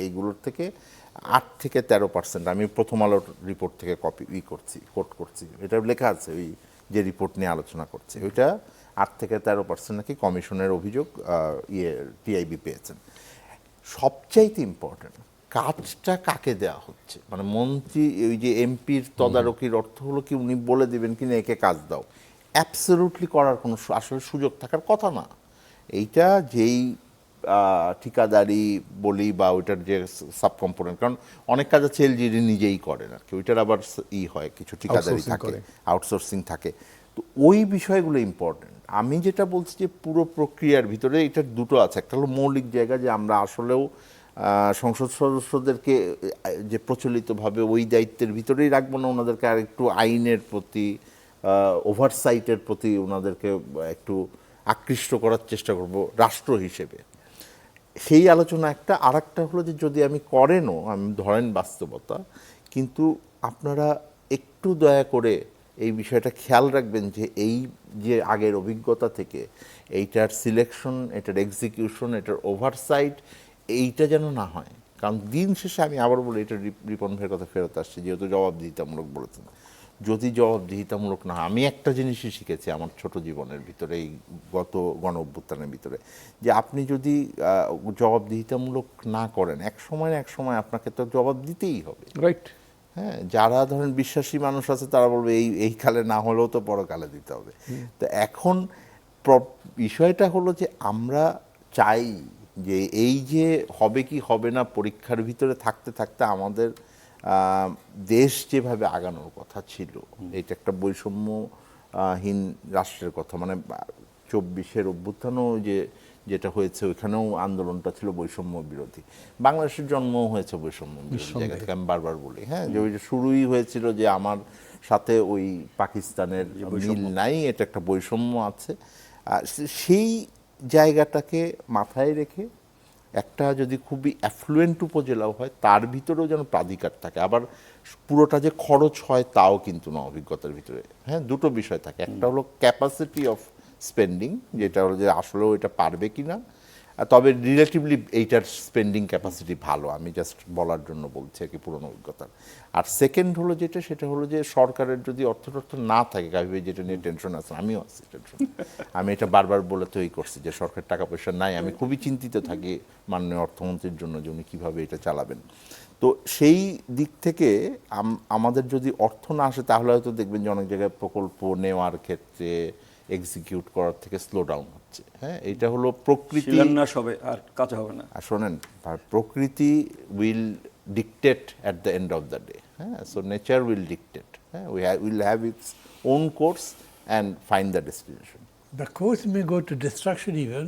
এইগুলোর থেকে 8 থেকে 13%, আমি প্রথম আলোর রিপোর্ট থেকে কোট করছি, এটা লেখা আছে ওই যে রিপোর্ট নিয়ে আলোচনা করছে, ওইটা 8 থেকে 13% নাকি কমিশনের অভিযোগ টিআইবি পেয়েছেন। সবচাইতে ইম্পর্টেন্ট, কাজটা কাকে দেওয়া হচ্ছে, মানে মন্ত্রী ওই যে এমপির তদারকির অর্থ হলো কি উনি বলে দিবেন কিনা একে কাজ দাও, অ্যাবসলিউটলি করার কোনো আসলে সুযোগ থাকার কথা না। এইটা যেই ঠিকাদারি বলি বা ওইটার যে সাব কম্পোনেন্ট, কারণ অনেক কাজ আছে এলজিডি নিজেই করেন আর কি, ওইটার আবার হয় কিছু ঠিকাদারি থাকে, আউটসোর্সিং থাকে। তো ওই বিষয়গুলো ইম্পর্টেন্ট। আমি যেটা বলছি যে পুরো প্রক্রিয়ার ভিতরে এটার দুটো আছে, একটা হলো মৌলিক জায়গা যে আমরা আসলেও সংসদ সদস্যদেরকে যে প্রচলিতভাবে ওই দায়িত্বের ভিতরেই রাখবো না, ওনাদেরকে আর একটু আইনের প্রতি ওভারসাইটের প্রতি ওনাদেরকে একটু আকৃষ্ট করার চেষ্টা করব রাষ্ট্র হিসেবে, সেই আলোচনা একটা। আর একটা হলো যে যদি আমি করেনও, আমি ধরেন বাস্তবতা, কিন্তু আপনারা একটু দয়া করে এই বিষয়টা খেয়াল রাখবেন যে এই যে আগের অভিজ্ঞতা থেকে এইটার সিলেকশন, এটার এক্সিকিউশন, এটার ওভারসাইট, এইটা যেন না হয়। কারণ দিন শেষে আমি আবার বলি, এটা রিপন ভাইয়ের কথা ফেরত আসছে, যেহেতু জবাবদিহিতামূলক বলেছেন, যদি জবাবদিহিতামূলক না হয়, আমি একটা জিনিসই শিখেছি আমার ছোট জীবনের ভিতরে, এই গত গণ অভ্যুত্থানের ভিতরে, যে আপনি যদি জবাবদিহিতামূলক না করেন, এক সময় আপনাকে তো জবাব দিতেই হবে, রাইট? হ্যাঁ, যারা ধরেন বিশ্বাসী মানুষ আছে তারা বলবে এই কালে না হলেও তো পরকালে দিতে হবে। তো এখন বিষয়টা হলো যে আমরা চাই যে এই যে হবে কি হবে না পরীক্ষার ভিতরে থাকতে থাকতে আমাদের দেশ যেভাবে আগানোর কথা ছিল, এটা একটা বৈষম্যহীন রাষ্ট্রের কথা, মানে 24-এর অভ্যুত্থানও যেটা হয়েছে ওইখানেও আন্দোলনটা ছিল বৈষম্য বিরোধী। বাংলাদেশের জন্ম হয়েছে বৈষম্য বিরোধী জায়গা থেকে, আমি বারবার বলি। হ্যাঁ, যে ওই যে শুরুই হয়েছিল যে আমার সাথে ওই পাকিস্তানের মিল নাই, এটা একটা বৈষম্য আছে। সেই জায়গাটাকে মাথায় রেখে একটা যদি খুবই অ্যাফ্লুয়েন্ট উপজেলাও হয়, তার ভিতরেও যেন প্রাধিকার থাকে। আবার পুরোটা যে খরচ হয় তাও কিন্তু না, অভিজ্ঞতার ভিতরে হ্যাঁ দুটো বিষয় থাকে। একটা হলো ক্যাপাসিটি অফ স্পেন্ডিং, যেটা হলো যে আসলেও এটা পারবে কি না, তবে রিলেটিভলি এইটার স্পেন্ডিং ক্যাপাসিটি ভালো, আমি জাস্ট বলার জন্য বলছি আর কি পুরনো অভিজ্ঞতার। আর সেকেন্ড হলো যেটা, সেটা হলো যে সরকারের যদি অর্থ না থাকে, গাভী ভাই যেটা নিয়ে টেনশন আছে, আমিও আছি টেনশন। আমি এটা বারবার বলে তৈরি করছি যে সরকার টাকা পয়সা নাই, আমি খুবই চিন্তিত থাকি মাননীয় অর্থমন্ত্রীর জন্য যে উনি কীভাবে এটা চালাবেন। তো সেই দিক থেকে আমাদের যদি অর্থ না আসে তাহলে হয়তো দেখবেন যে অনেক জায়গায় প্রকল্প নেওয়ার ক্ষেত্রে এক্সিকিউট করার থেকে স্লো ডাউন হচ্ছে। হ্যাঁ, এটা হলো প্রকৃতি, শিলান্যাস হবে আর কাজ হবে না। আর শোনেন, প্রকৃতি will dictate at the end of the day. হ্যাঁ, সো নেচার উইল ডিকটেট। হ্যাঁ, will have its own course and find the destination. The course may go to destruction even,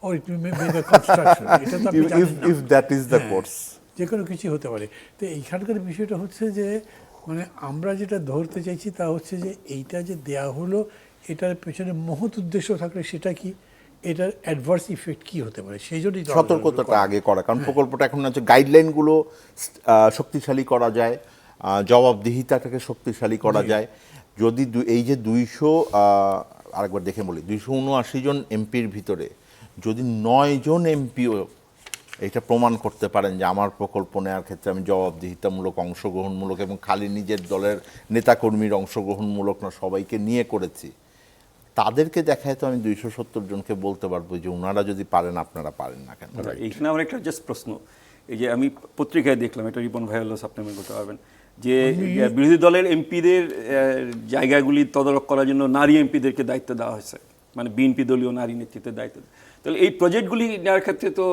or it may be the construction. এটা তো আপনি জানেন না। If that is the হ্যাঁ, course. যে কোনো কিছু হতে পারে। তো এইখানকার বিষয়টা হচ্ছে যে মানে আমরা যেটা ধরতে চাইছি তা হচ্ছে যে এইটা যে দেয়া হলো, এটার পেছনে মহৎ উদ্দেশ্য থাকলে সেটা কি, এটার অ্যাডভার্স ইফেক্ট কি হতে পারে, সেই জন্যই তো সতর্কতাটা আগে করা, কারণ প্রকল্পটা এখন হচ্ছে গাইডলাইনগুলো শক্তিশালী করা যায়, জবাবদিহিতাটাকে শক্তিশালী করা যায়। যদি এই যে 200 আরেকবার দেখে বলি, 279 জন এমপির ভিতরে যদি 9 জন এমপিও এটা প্রমাণ করতে পারেন যে আমার প্রকল্প নেওয়ার ক্ষেত্রে আমি জবাবদিহিতামূলক, অংশগ্রহণমূলক এবং খালি নিজের দলের নেতাকর্মীর অংশগ্রহণমূলক না, সবাইকে নিয়ে করেছি, তাদেরকে দেখায় তো আমি 270 জনকে বলতে পারবো যে ওনারা যদি পারেন আপনারা পারেন না কেন। এইখানে আমার একটা জাস্ট প্রশ্ন, এই যে আমি পত্রিকায় দেখলাম, এটা রিপন ভাই হলো সাপ্লিমেন্ট করতে পারবেন, যে বিরোধী দলের এমপিদের জায়গাগুলি তদারক করার জন্য নারী এমপিদেরকে দায়িত্ব দেওয়া হয়েছে, মানে বিএনপি দলীয় নারী নেতৃত্বের দায়িত্ব। তাহলে এই প্রজেক্টগুলি নেওয়ার ক্ষেত্রে তো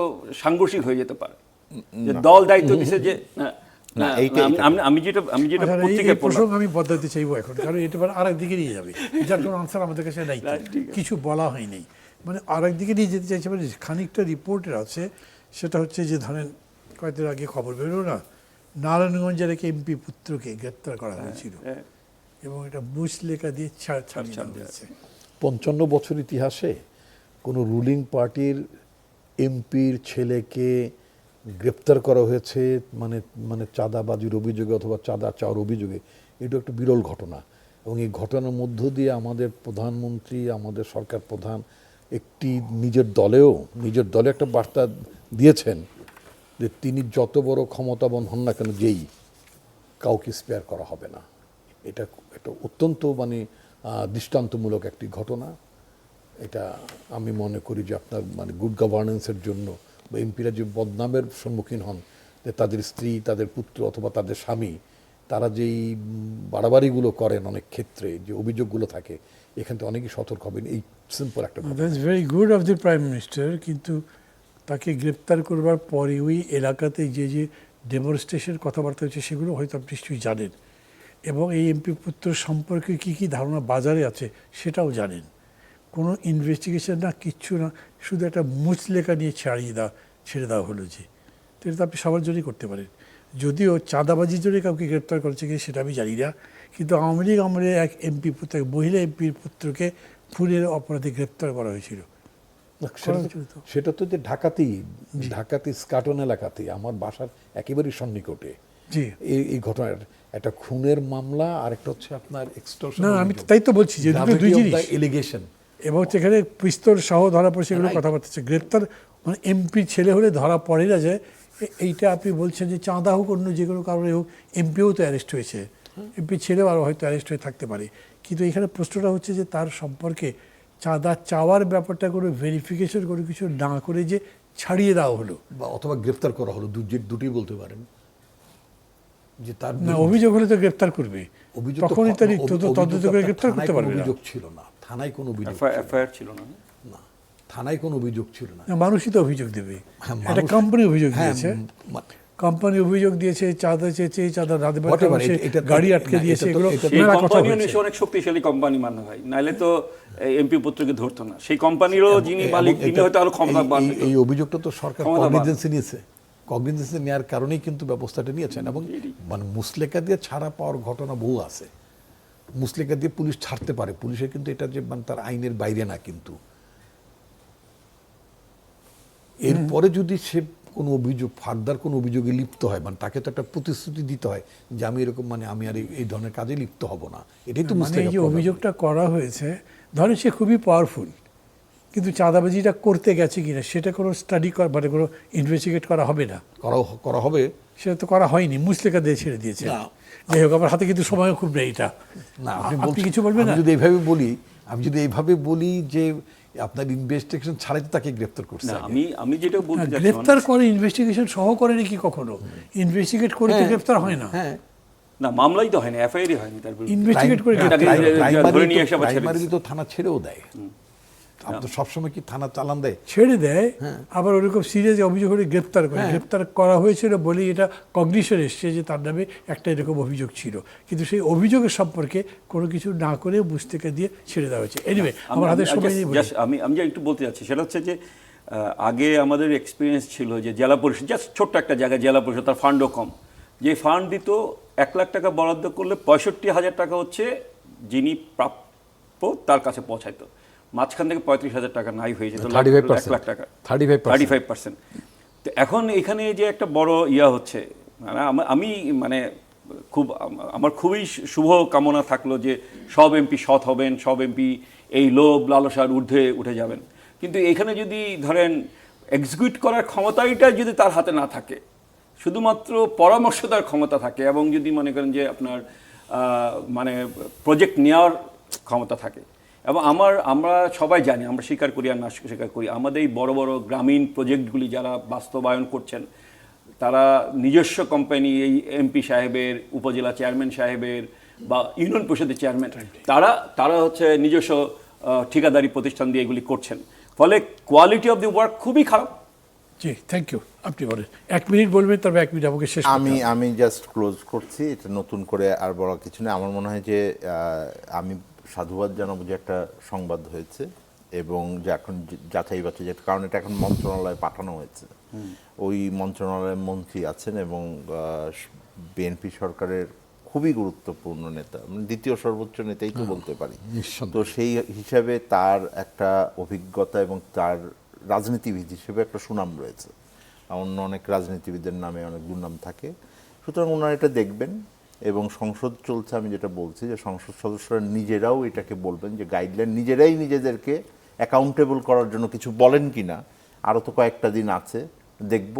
সাংঘর্ষিক হয়ে যেতে পারে, যে দল দায়িত্ব দিছে যে আমি যেটা পত্রিকায় প্রসঙ্গ আমি বদলাতে চাইবো এখন, কারণ এটা আরেক দিকে নিয়ে যাবে, যার কোনো আনসার আমাদের কাছে নাই, কিছু বলা হয়নি, মানে আরেক দিকে নিয়ে যেতে চাইছে। মানে খানিকটা রিপোর্টের আছে, সেটা হচ্ছে যে ধরেন কয়েকদিন আগে খবর বেরোলো না, নারায়ণগঞ্জের এক এমপি পুত্রকে গ্রেপ্তার করা হয়েছিল এবং এটা মুচলেখা দিয়ে ছাড় দিয়েছে। 55 বছর ইতিহাসে কোনো রুলিং পার্টির এমপির ছেলেকে গ্রেপ্তার করা হয়েছে মানে মানে চাঁদাবাজির অভিযোগে অথবা চাঁদা চাওয়ার অভিযোগে, এটা একটা বিরল ঘটনা। এবং এই ঘটনার মধ্য দিয়ে আমাদের প্রধানমন্ত্রী, আমাদের সরকার প্রধান একটি নিজের দলে একটা বার্তা দিয়েছেন যে তিনি যত বড় ক্ষমতাবান হন না কেন, যেই কাউকে স্পেয়ার করা হবে না। এটা অত্যন্ত মানে দৃষ্টান্তমূলক একটি ঘটনা। এটা আমি মনে করি যে আপনার মানে গুড গভর্নেন্সের জন্য বা এমপিরা যে বদনামের সম্মুখীন হন, যে তাদের স্ত্রী, তাদের পুত্র অথবা তাদের স্বামী, তারা যেই বাড়াবাড়িগুলো করেন অনেক ক্ষেত্রে, যে অভিযোগগুলো থাকে, এখান থেকে অনেকেই সতর্ক হবেন। এই সিম্পল একটা that's very good of the prime minister, কিন্তু তাকে গ্রেপ্তার করবার পরে ওই এলাকাতে যে ডেমনস্ট্রেশন কথাবার্তা হচ্ছে সেগুলো হয়তো আপনি নিশ্চয়ই জানেন, এবং এই এমপি পুত্র সম্পর্কে কী কী ধারণা বাজারে আছে সেটাও জানেন। কোনো ইনভেস্টিগেশন না, কিচ্ছু না, শুধু একটা মুচলেখা নিয়ে ছেড়ে দেওয়া হলো যে, তো এটা তো আপনি সবার জন্যই করতে পারেন। যদিও চাঁদাবাজির জন্য কাউকে গ্রেপ্তার করেছে কি সেটা আমি জানি না, কিন্তু আওয়ামী লীগ আমলে এক এমপি পুত্র, মহিলা এমপির পুত্রকে খুনের অপরাধে গ্রেপ্তার করা হয়েছিল। সেটা তো যে ঢাকাতে স্কাটন এলাকাতে, আমার বাসার একেবারেই সন্নিকটে জি এই ঘটনার একটা খুনের মামলা, আর একটা হচ্ছে আপনার এক্সটর্শন। না, আমি তাই তো বলছি যে দুই জিনিস, এলিগেশন, এবং সেখানে পিস্তল সহ ধরা পড়ে, সেগুলো কথাবার্তা হচ্ছে। গ্রেপ্তার মানে এমপি ছেলে হলে ধরা পড়ে না, যে এইটা আপনি বলছেন যে চাঁদা হোক অন্য যে কোনো কারণে হোক, এমপিও তো অ্যারেস্ট হয়েছে, এমপি ছেলেও আরও হয়তো অ্যারেস্ট হয়ে থাকতে পারে। কিন্তু এখানে প্রশ্নটা হচ্ছে যে তার সম্পর্কে চাঁদা চাওয়ার ব্যাপারটা কোনো ভেরিফিকেশন কোনো কিছু না করে যে ছাড়িয়ে দেওয়া হলো বা অথবা গ্রেপ্তার করা হলো, দুটি বলতে পারেন। যে তার না, অভিযোগ হলে তো গ্রেপ্তার করবে, তখনই তার তদন্ত করে গ্রেপ্তার করতে পারবে না। অভিযোগ ছিল না, থানায় কোনো অভিযোগ এফআইআর ছিল না, থানায় কোনো অভিযোগ ছিল না। মানুষই তো অভিযোগ দেবে, একটা কোম্পানি অভিযোগ দিয়েছে, কোম্পানি অভিযোগ দিয়েছে, চাঁদা চেয়েছে, চাঁদা না দেবার কারণে গাড়ি আটকে দিয়েছে, এগুলো অনেক শক্তিশালী কোম্পানি মানে ভাই, নাইলে তো এমপি পুত্রকে ধরতো না। সেই কোম্পানিরও যিনি মালিক তিনি হয়তো আরো ক্ষমতাবান। এই অভিযোগটা তো সরকার কগনিজেন্সে নিয়েছে, কগনিজেন্সে নেওয়ার কারণেই কিন্তু ব্যবস্থাটা নিয়েছেন। এবং মানে মুচলেখা দিয়ে ছাড়া পাওয়ার ঘটনা বহু আছে। মুচলেখা দিয়ে পুলিশ ছাড়তে পারে, পুলিশের কিন্তু এটা যে মানে তার আইনের বাইরে না। কিন্তু এরপরে যদি সে কোনো অভিযোগ, ফার্দার কোনো অভিযোগে লিপ্ত হয়, মানে তাকে তো একটা প্রতিশ্রুতি দিতে হয় যে আমি এরকম মানে আমি আর এই ধরনের কাজে লিপ্ত হব না। এটাই তো মানে এই যে অভিযোগটা করা হয়েছে, ধরেন সে খুবই পাওয়ারফুল, কিন্তু চাঁদাবাজিটা করতে গেছে কিনা সেটা কোনো স্টাডি মানে কোনো ইনভেস্টিগেট করা হবে না, করা হবে। সেটা তো করা হয়নি, মুচলেকা দিয়ে ছেড়ে দিয়েছে। না। যাই হোক, আমার হাতে কিন্তু সময় খুব নেই এটা। না, আপনি কিছু বলবেন না? আমি যদি এইভাবে বলি যে আপনার ইনভেস্টিগেশন ছাড়াই তো তাকে গ্রেফতার করছে না, আগে। আমি যেটা বলতে চাচ্ছি গ্রেফতার করে ইনভেস্টিগেশন সহ করে নাকি কখনো? ইনভেস্টিগেট করে তো হ্যাঁ, গ্রেফতার হয় না। হ্যাঁ, না, মামলাই তো হয়নি, এফআইআরই হয়নি তার বিরুদ্ধে। ইনভেস্টিগেট করে না, গ্রেফতার ধরে নিয়ে এসে আবার ছেড়ে প্রাইমারি দিচ্ছে। তো থানা ছেড়েও দেয়। আপনি তো সবসময় কি থানা চালান দেয়? ছেড়ে দেয়, আবার ওরকম সিরিয়াস অভিযোগ হলে গ্রেপ্তার করে। গ্রেপ্তার করা হয়েছিল বলেই এটা কগনিশন এসছে যে তার নামে একটা এরকম অভিযোগ ছিল, কিন্তু সেই অভিযোগের সম্পর্কে কোনো কিছু না করে মুচলেকা দিয়ে ছেড়ে দেওয়া হয়েছে। এনিওয়ে, আমার হাতে সময় নেই বলে। আমি যা একটু বলতে চাচ্ছি সেটা হচ্ছে যে আগে আমাদের এক্সপিরিয়েন্স ছিল যে জেলা পরিষদ, জাস্ট ছোট্ট একটা জায়গায় জেলা পরিষদ, তার ফান্ডও কম, যে ফান্ড দিত 1 লাখ টাকা বরাদ্দ করলে 65,000 টাকা হচ্ছে যিনি প্রাপ্য তার কাছে পৌঁছাইতো, মাঝখান থেকে 35,000 টাকা নাই হয়ে যেত, 1 লাখ টাকা, 35%। তো এখন এখানে যে একটা বড় ইয়া হচ্ছে, মানে আমি মানে আমার খুবই শুভ কামনা থাকলো যে সব এমপি সৎ হবেন, সব এমপি এই লোভ লালসার ঊর্ধ্বে উঠে যাবেন, কিন্তু এখানে যদি ধরেন এক্সিকিউট করার ক্ষমতাটা যদি তার হাতে না থাকে, শুধুমাত্র পরামর্শ দেওয়ার ক্ষমতা থাকে, এবং যদি মনে করেন যে আপনার মানে প্রজেক্ট নেওয়ার ক্ষমতা থাকে, এবং আমরা সবাই জানি, আমরা স্বীকার করি আর না স্বীকার করি, আমাদের এই বড় বড় গ্রামীণ প্রজেক্টগুলি যারা বাস্তবায়ন করছেন তারা নিজস্ব কোম্পানি, এই এমপি সাহেবের, উপজেলা চেয়ারম্যান সাহেবের বা ইউনিয়ন পরিষদের চেয়ারম্যান, তারা হচ্ছে নিজস্ব ঠিকাদারি প্রতিষ্ঠান দিয়ে এগুলি করছেন, ফলে কোয়ালিটি অফ দি ওয়ার্ক খুবই খারাপ। জি, থ্যাংক ইউ। আপনি বলেন, 1 মিনিট বলবেন, তবে 1 মিনিট আমাকে শেষ করতে হবে। আমি জাস্ট ক্লোজ করছি, এটা নতুন করে আর বড় কিছু না। আমার মনে হয় যে আমি সাধুবাদ জানাবো যে একটা সংবাদ হয়েছে, এবং যে এখন যাচাই বাছাই, কারণ এটা এখন মন্ত্রণালয়ে পাঠানো হয়েছে, ওই মন্ত্রণালয়ের মন্ত্রী আছেন এবং বিএনপি সরকারের খুবই গুরুত্বপূর্ণ নেতা, মানে দ্বিতীয় সর্বোচ্চ নেতাই তো বলতে পারি। তো সেই হিসাবে তার একটা অভিজ্ঞতা এবং তার রাজনীতিবিদ হিসেবে একটা সুনাম রয়েছে, অন্য অনেক রাজনীতিবিদের নামে অনেক দুর্নাম থাকে। সুতরাং ওনারা এটা দেখবেন, এবং সংসদ চলছে, আমি যেটা বলছি যে সংসদ সদস্যরা নিজেরাও এটাকে বলবেন যে গাইডলাইন নিজেরাই নিজেদেরকে অ্যাকাউন্টেবল করার জন্য কিছু বলেন কিনা। আরও তো কয়েকটা দিন আছে, দেখব।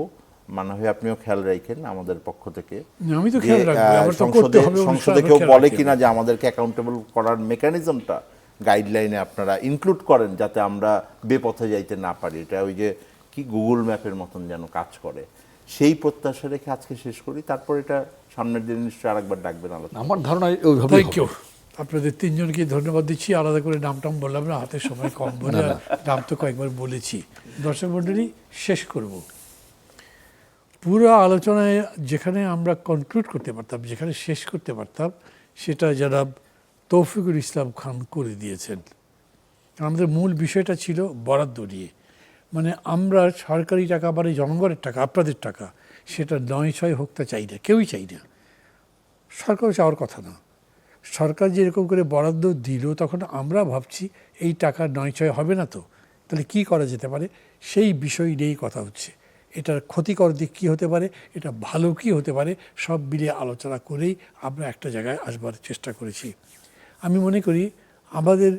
মানে হয় আপনিও খেয়াল রাখেন আমাদের পক্ষ থেকে, আমি তো খেয়াল রাখবো, আমার তো করতে হবে। সংসদে কেউ বলে কিনা যে আমাদেরকে অ্যাকাউন্টেবল করার মেকানিজমটা গাইডলাইনে আপনারা ইনক্লুড করেন, যাতে আমরা বেপথে যাইতে না পারি। এটা ওই যে কি গুগল ম্যাপের মতন যেন কাজ করে, সেই প্রত্যাশা রেখে আজকে শেষ করি। তারপর এটা সামনের দিন নিশ্চয়ই আরেকবার ডাকবেন আলোচনা। আমার ধারণা ওইভাবে। Thank you. আপনাদের 3 জনকে ধন্যবাদ দিচ্ছি। আলাদা করে নামটাম বললাম না, হাতের সময় কম বলে নাম তো কয়েকবার বলেছি। দর্শক মণ্ডলী, শেষ করব। পুরো আলোচনায় যেখানে আমরা কনক্লুড করতে পারতাম, যেখানে শেষ করতে পারতাম, সেটা জনাব তৌফিকুল ইসলাম খান করে দিয়েছেন। আমাদের মূল বিষয়টা ছিল বরাদ্দ নিয়ে, মানে আমরা সরকারি টাকা, মানে জনগণের টাকা, আপনাদের টাকা, সেটা 9-6 হোক তা চাই না, কেউই চাই না, সরকারও চাওয়ার কথা না। সরকার যেরকম করে বরাদ্দ দিল, তখন আমরা ভাবছি এই টাকা 9-6 হবে না, তো তাহলে কি করা যেতে পারে, সেই বিষয় নিয়েই কথা হচ্ছে। এটার ক্ষতিকর দিক কী হতে পারে, এটা ভালো কী হতে পারে, সব মিলিয়ে আলোচনা করেই আমরা একটা জায়গায় আসবার চেষ্টা করেছি। আমি মনে করি আমাদের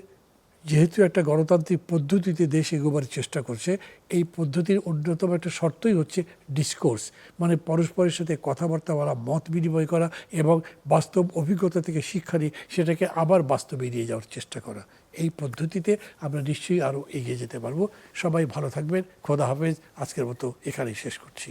যেহেতু একটা গণতান্ত্রিক পদ্ধতিতে দেশ এগোবার চেষ্টা করছে, এই পদ্ধতির অন্যতম একটা শর্তই হচ্ছে ডিসকোর্স, মানে পরস্পরের সাথে কথাবার্তা বলা, মত বিনিময় করা, এবং বাস্তব অভিজ্ঞতা থেকে শিক্ষা নিয়ে সেটাকে আবার বাস্তবে নিয়ে যাওয়ার চেষ্টা করা। এই পদ্ধতিতে আমরা নিশ্চয়ই আরও এগিয়ে যেতে পারবো। সবাই ভালো থাকবেন, খোদা হাফেজ। আজকের মতো এখানেই শেষ করছি।